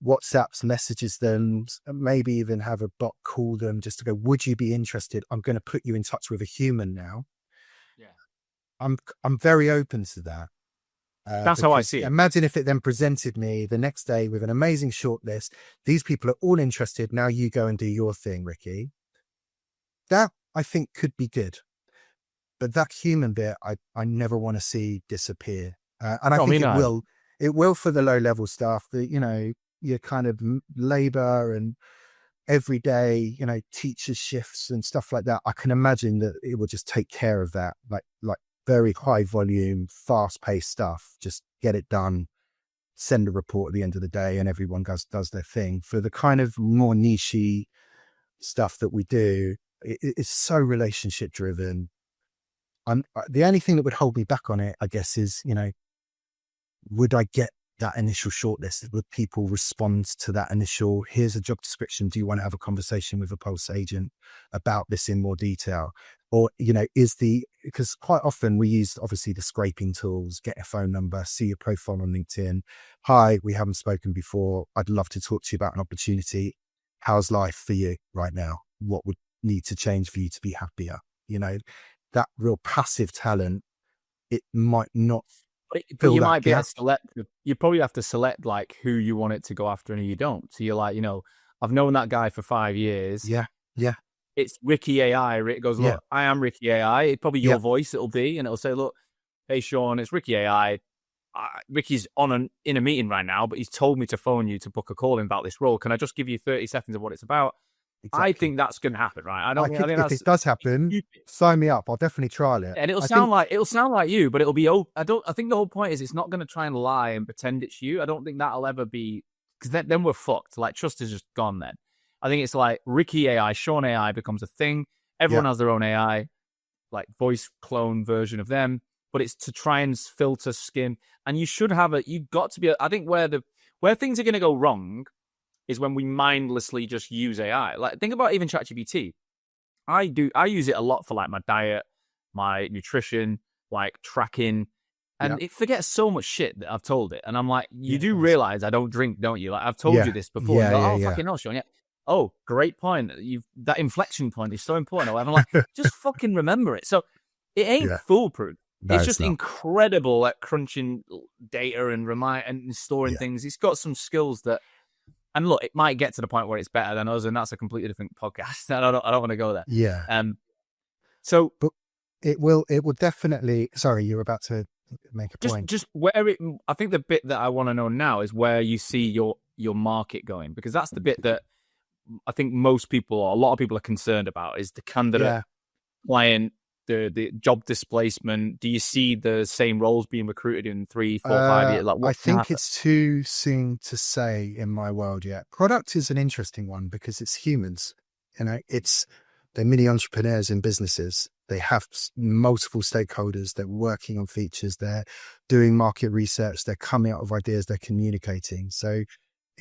[SPEAKER 2] WhatsApps, messages them, maybe even have a bot call them just to go, would you be interested? I'm going to put you in touch with a human now.
[SPEAKER 1] Yeah.
[SPEAKER 2] I'm very open to that.
[SPEAKER 3] That's how I see it.
[SPEAKER 2] Imagine if it then presented me the next day with an amazing shortlist. These people are all interested. Now you go and do your thing, Ricky. That I think could be good. But that human bit, I never want to see disappear. And I think it will for the low level stuff, your kind of labor and everyday, teacher shifts and stuff like that. I can imagine that it will just take care of that, like very high volume, fast paced stuff. Just get it done, send a report at the end of the day, and everyone does their thing. For the kind of more niche stuff that we do, it's so relationship driven. The only thing that would hold me back on it, I guess, is, would I get that initial shortlist? Would people respond to that initial, here's a job description, do you want to have a conversation with a Pulse agent about this in more detail? Or, because quite often we use obviously the scraping tools, get a phone number, see your profile on LinkedIn. Hi, we haven't spoken before. I'd love to talk to you about an opportunity. How's life for you right now? What would need to change for you to be happier? That real passive talent, it might not.
[SPEAKER 3] But you might be able to select. You probably have to select like who you want it to go after and who you don't. So you're like, I've known that guy for 5 years.
[SPEAKER 2] Yeah.
[SPEAKER 3] It's Ricky AI. It goes, look, I am Ricky AI. It's probably your voice. It'll be, and it'll say, look, hey Sean, it's Ricky AI. Ricky's in a meeting right now, but he's told me to phone you to book a call in about this role. Can I just give you 30 seconds of what it's about? Exactly. I think that's going to happen, right? I think
[SPEAKER 2] if it does happen, sign me up. I'll definitely trial it.
[SPEAKER 3] And it'll sound like you, but it'll be. I think the whole point is it's not going to try and lie and pretend it's you. I don't think that'll ever be, because then we're fucked. Like trust is just gone. Then I think it's like Ricky AI, Sean AI becomes a thing. Everyone has their own AI, like voice clone version of them, but it's to try and filter, skim, and you should have you've got to be. I think where things are going to go wrong is when we mindlessly just use AI. Like think about even ChatGPT. I use it a lot for like my diet, my nutrition, like tracking, and it forgets so much shit that I've told it. And I'm like, you do realize I don't drink, don't you? Like I've told you this before. Fucking hell, Sean. Yeah. oh, great point. That inflection point is so important. And I'm like, just fucking remember it. So it ain't foolproof.
[SPEAKER 2] No,
[SPEAKER 3] it's just
[SPEAKER 2] not.
[SPEAKER 3] incredible at crunching data and and storing things. It's got some skills that, and look, it might get to the point where it's better than us, and that's a completely different podcast. I don't want to go there.
[SPEAKER 2] Yeah.
[SPEAKER 3] So,
[SPEAKER 2] but it will definitely. Sorry, you're about to make a point.
[SPEAKER 3] Just where I think the bit that I want to know now is where you see your market going, because that's the bit that I think most people, or a lot of people, are concerned about, is the candidate client. The job displacement. Do you see the same roles being recruited in 3, 4, 5 years? Like,
[SPEAKER 2] I think it's too soon to say in my world yet. Product is an interesting one because it's humans. They're mini entrepreneurs in businesses. They have multiple stakeholders. They're working on features. They're doing market research. They're coming out of ideas. They're communicating. So,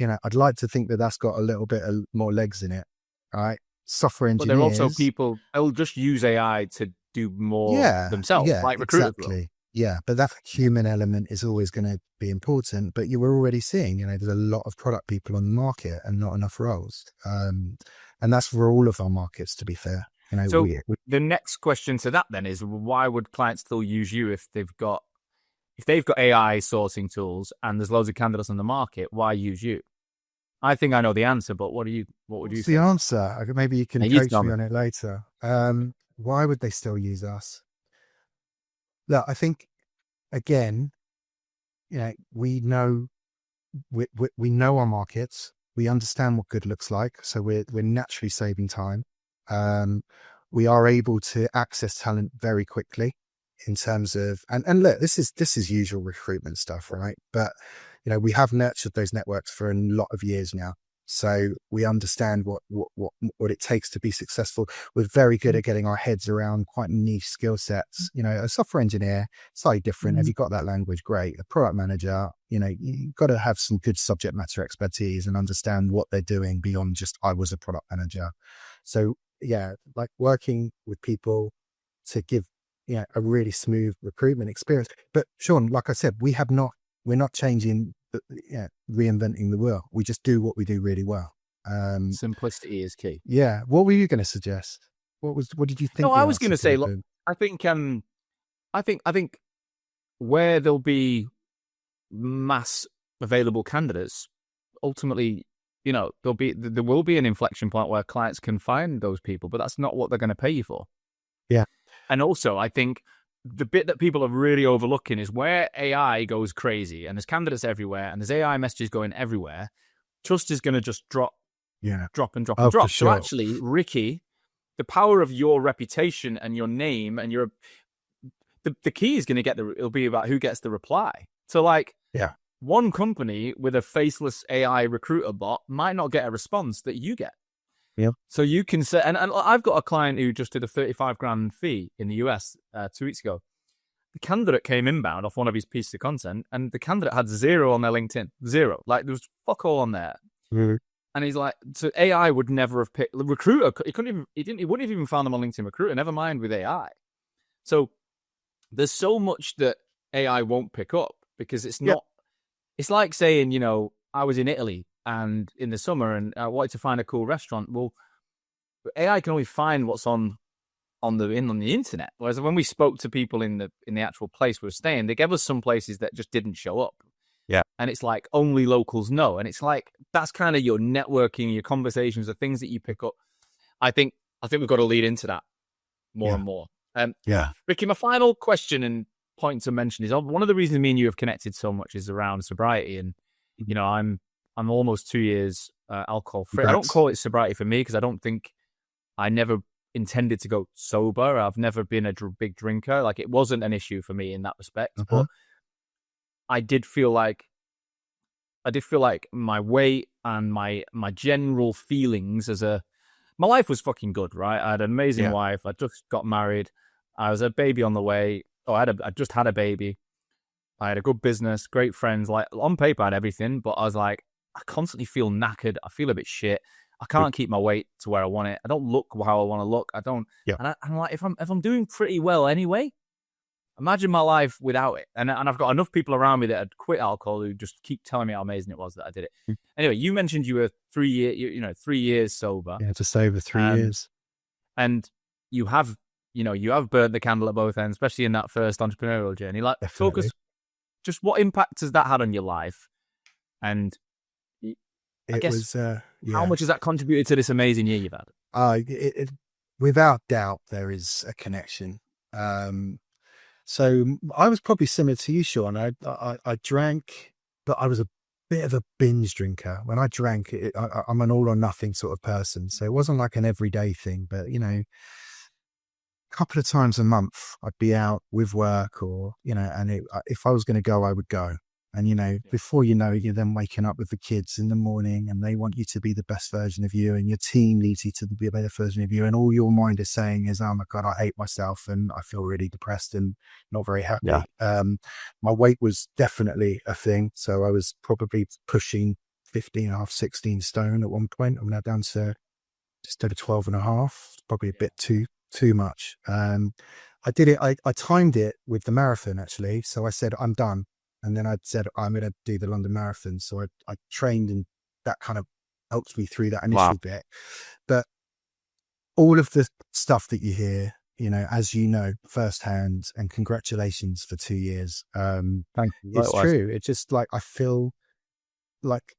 [SPEAKER 2] I'd like to think that that's got a little bit more legs in it. All right. Software engineers.
[SPEAKER 3] But they're also people, they'll just use AI to do more themselves, like recruiters.
[SPEAKER 2] Exactly. Yeah, but that human element is always going to be important. But you were already seeing, there's a lot of product people on the market and not enough roles. And that's for all of our markets, to be fair.
[SPEAKER 3] So the next question to that then is, why would clients still use you if they've got AI sourcing tools and there's loads of candidates on the market? Why use you? I think I know the answer, but what would you say?
[SPEAKER 2] The answer? Maybe you can coach me on it later. Why would they still use us? Look, I think, again, we know our markets. We understand what good looks like, so we're naturally saving time. We are able to access talent very quickly in terms of, and look, this is usual recruitment stuff, right? But we have nurtured those networks for a lot of years now. So we understand what it takes to be successful. We're very good at getting our heads around quite niche skill sets. A software engineer, slightly different. Have you got that language? Great. A product manager, you've got to have some good subject matter expertise and understand what they're doing beyond just, I was a product manager. So like working with people to give, a really smooth recruitment experience. But Sean, like I said, we're not changing, reinventing the wheel. We just do what we do really well.
[SPEAKER 3] Simplicity is key.
[SPEAKER 2] Yeah. What were you going to suggest? What did you think?
[SPEAKER 3] No, I was going to say, look, I think where there'll be mass available candidates, ultimately, there will be an inflection point where clients can find those people, but that's not what they're going to pay you for.
[SPEAKER 2] Yeah.
[SPEAKER 3] And also, I think the bit that people are really overlooking is where AI goes crazy and there's candidates everywhere and there's AI messages going everywhere. Trust is going to just drop and drop.
[SPEAKER 2] For sure.
[SPEAKER 3] So actually, Ricky, the power of your reputation and your name and the key is going to it'll be about who gets the reply. So one company with a faceless AI recruiter bot might not get a response that you get.
[SPEAKER 2] Yeah.
[SPEAKER 3] So you can say, and I've got a client who just did a $35,000 fee in the US 2 weeks ago. The candidate came inbound off one of his pieces of content, and the candidate had 0 on their LinkedIn. 0. Like, there was fuck all on there.
[SPEAKER 2] Mm-hmm.
[SPEAKER 3] And he's like, so AI would never have picked the recruiter. He wouldn't have even found them on LinkedIn Recruiter. Never mind with AI. So there's so much that AI won't pick up because it's not. It's like saying, I was in Italy and in the summer and I wanted to find a cool restaurant. Well, AI can only find what's on the internet. Whereas when we spoke to people in the actual place we were staying, they gave us some places that just didn't show up.
[SPEAKER 2] Yeah.
[SPEAKER 3] And it's like only locals know. And it's like, that's kind of your networking, your conversations, the things that you pick up. I think we've got to lead into that more and more. Ricky, my final question and point to mention is one of the reasons me and you have connected so much is around sobriety. And, I'm almost 2 years alcohol free. I don't call it sobriety for me because I never intended to go sober. I've never been a big drinker. Like, it wasn't an issue for me in that respect. But I did feel like my weight and my general feelings my life was fucking good, right? I had an amazing wife. I just got married. I was a baby on the way. I just had a baby. I had a good business, great friends. Like, on paper, I had everything, but I was like, I constantly feel knackered. I feel a bit shit. I can't keep my weight to where I want it. I don't look how I want to look. I don't. And I'm like, if I'm doing pretty well anyway, Imagine my life without it. And I've got enough people around me that had quit alcohol who just keep telling me how amazing it was that I did it. Anyway, you mentioned you were 3 years sober.
[SPEAKER 2] Yeah, just over 3 years.
[SPEAKER 3] And you have burnt the candle at both ends, especially in that first entrepreneurial journey. Like, talk us, just what impact has that had on your life? And I guess, how much has that contributed to this amazing year you've had?
[SPEAKER 2] Without doubt, there is a connection. So I was probably similar to you, Sean. I drank, but I was a bit of a binge drinker. When I drank, I'm an all or nothing sort of person. So it wasn't like an everyday thing, but a couple of times a month I'd be out with work or, and if I was going to go, I would go. And, before you know, you're then waking up with the kids in the morning and they want you to be the best version of you and your team needs you to be a better version of you. And all your mind is saying is, oh my God, I hate myself and I feel really depressed and not very happy. Yeah. My weight was definitely a thing. So I was probably pushing 15 and a half, 16 stone at one point. I'm now down to just over 12 and a half, probably a bit too much. I did it. I timed it with the marathon actually. So I said, I'm done. And then I said, I'm going to do the London Marathon. So I trained and that kind of helped me through that initial bit. But all of the stuff that you hear, as you know, firsthand, and congratulations for 2 years.
[SPEAKER 3] Thank you.
[SPEAKER 2] It's true. It's just like, I feel like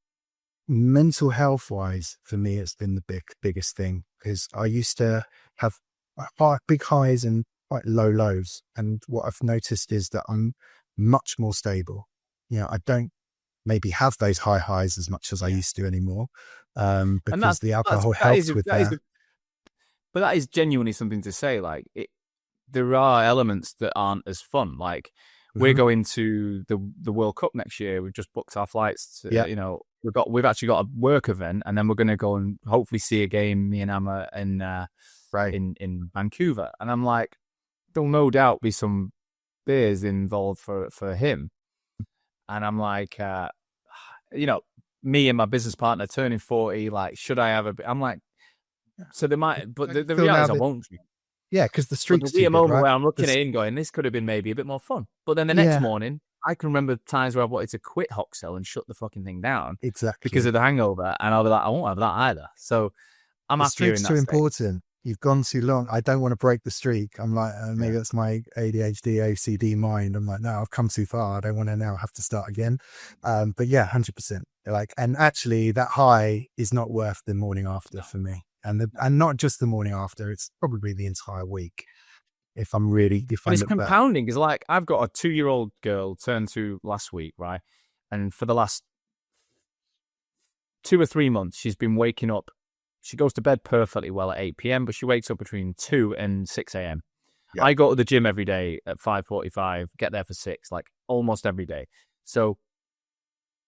[SPEAKER 2] mental health wise, for me, it's been the biggest thing because I used to have big highs and quite low lows. And what I've noticed is that I'm much more stable. I don't maybe have those high highs as much as I used to anymore, because the alcohol helps with that.
[SPEAKER 3] But that is genuinely something to say. Like, there are elements that aren't as fun. Like, we're going to the World Cup next year. We've just booked our flights. We've actually got a work event, and then we're going to go and hopefully see a game. Me and Emma in Vancouver, and I'm like, there'll no doubt be some beers involved for him, and I'm like, me and my business partner turning 40, like, should I have I'm like, so they might, but the reality is I won't.
[SPEAKER 2] Yeah, because the street's
[SPEAKER 3] there'll be a moment where I'm looking at it and going, this could have been maybe a bit more fun. But then the next morning, I can remember times where I wanted to quit Hoxell and shut the fucking thing down because of the hangover, and I'll be like, I won't have that either. So I'm after
[SPEAKER 2] the streak's too important. You've gone too long. I don't want to break the streak. I'm like, maybe that's my ADHD, OCD mind. I'm like, no, I've come too far. I don't want to now have to start again. But yeah, 100%. Like, and actually that high is not worth the morning after for me. And not just the morning after, it's probably the entire week. It's
[SPEAKER 3] compounding. Because like, I've got a 2-year-old girl turned 2 last week, right? And for the last 2 or 3 months, she's been waking up. She goes to bed perfectly well at 8 p.m., but she wakes up between 2 and 6 a.m. Yep. I go to the gym every day at 5:45, get there for 6, like almost every day. So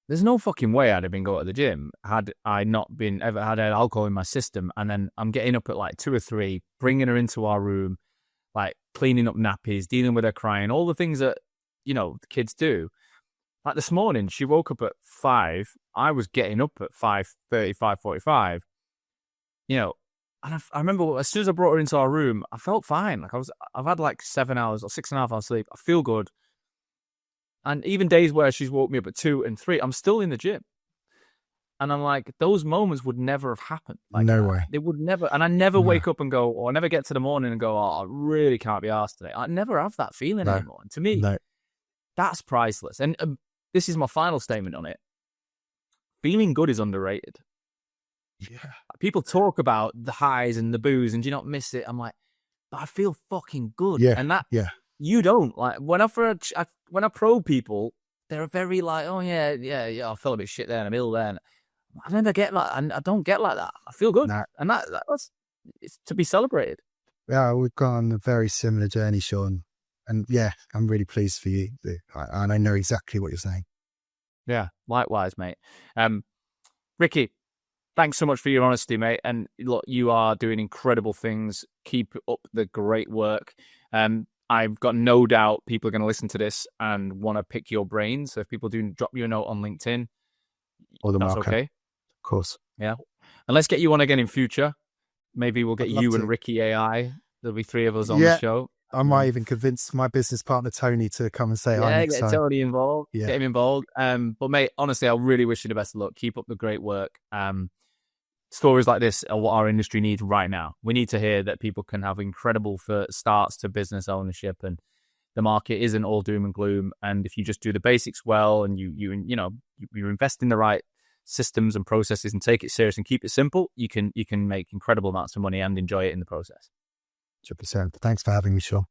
[SPEAKER 3] there's no fucking way I'd have been going to the gym had I not ever had alcohol in my system. And then I'm getting up at like 2 or 3, bringing her into our room, like cleaning up nappies, dealing with her crying, all the things that, the kids do. Like this morning, she woke up at 5. I was getting up at 5:30, 5:45. And I remember as soon as I brought her into our room, I felt fine. Like I've had like 7 hours or 6.5 hours sleep. I feel good. And even days where she's woke me up at 2 and 3, I'm still in the gym. And I'm like, those moments would never have happened. Like,
[SPEAKER 2] no way.
[SPEAKER 3] They would never. And I never wake up and go, or I never get to the morning and go, oh, I really can't be arsed today. I never have that feeling anymore. And to me, that's priceless. And this is my final statement on it. Feeling good is underrated.
[SPEAKER 2] Yeah.
[SPEAKER 3] People talk about the highs and the booze and do you not miss it? I'm like, but I feel fucking good.
[SPEAKER 2] Yeah.
[SPEAKER 3] And that, you don't. Like, when I probe people, they're very like, oh yeah, I feel a bit shit there and I'm ill there. And I never get like, I don't get like that. I feel good. And that's it's to be celebrated.
[SPEAKER 2] Yeah, we've gone on a very similar journey, Sean. And yeah, I'm really pleased for you. And I know exactly what you're saying.
[SPEAKER 3] Yeah, likewise, mate. Ricky, thanks so much for your honesty, mate. And look, you are doing incredible things. Keep up the great work. I've got no doubt people are going to listen to this and want to pick your brains. So if people do drop you a note on LinkedIn, that's okay.
[SPEAKER 2] Of course.
[SPEAKER 3] Yeah. And let's get you on again in future. Maybe we'll get you and Ricky AI. There'll be 3 of us on the show.
[SPEAKER 2] I might even convince my business partner Tony to come and say hi
[SPEAKER 3] Yeah,
[SPEAKER 2] next
[SPEAKER 3] get
[SPEAKER 2] time.
[SPEAKER 3] Tony involved.
[SPEAKER 2] Yeah.
[SPEAKER 3] Get him involved. But mate, honestly, I really wish you the best of luck. Keep up the great work. Stories like this are what our industry needs right now. We need to hear that people can have incredible starts to business ownership, and the market isn't all doom and gloom. And if you just do the basics well, and you invest in the right systems and processes and take it serious and keep it simple, you can make incredible amounts of money and enjoy it in the process.
[SPEAKER 2] 100%. Thanks for having me, Sean.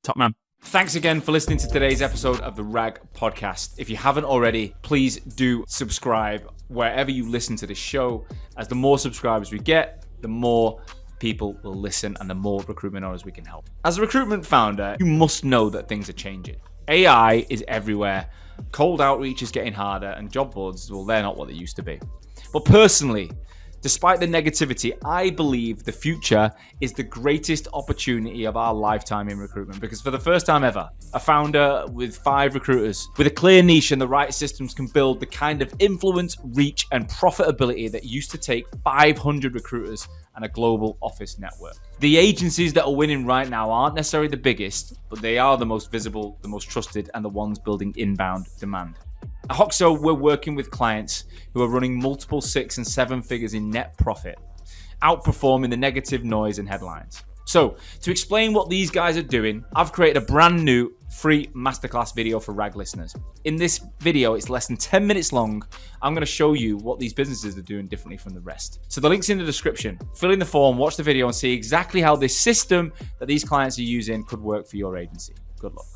[SPEAKER 3] Top man.
[SPEAKER 1] Thanks again for listening to today's episode of the RAG podcast. If you haven't already, please do subscribe wherever you listen to this show. As the more subscribers we get, the more people will listen and the more recruitment owners we can help. As a recruitment founder, you must know that things are changing. AI is everywhere. Cold outreach is getting harder, and job boards, well, they're not what they used to be. But personally, despite the negativity, I believe the future is the greatest opportunity of our lifetime in recruitment, because for the first time ever, a founder with 5 recruiters with a clear niche and the right systems can build the kind of influence, reach, and profitability that used to take 500 recruiters and a global office network. The agencies that are winning right now aren't necessarily the biggest, but they are the most visible, the most trusted, and the ones building inbound demand. At Hoxo, we're working with clients who are running multiple 6 and 7 figures in net profit, outperforming the negative noise and headlines. So, to explain what these guys are doing, I've created a brand new free masterclass video for RAG listeners. In this video, it's less than 10 minutes long. I'm going to show you what these businesses are doing differently from the rest. So the link's in the description. Fill in the form, watch the video, and see exactly how this system that these clients are using could work for your agency. Good luck.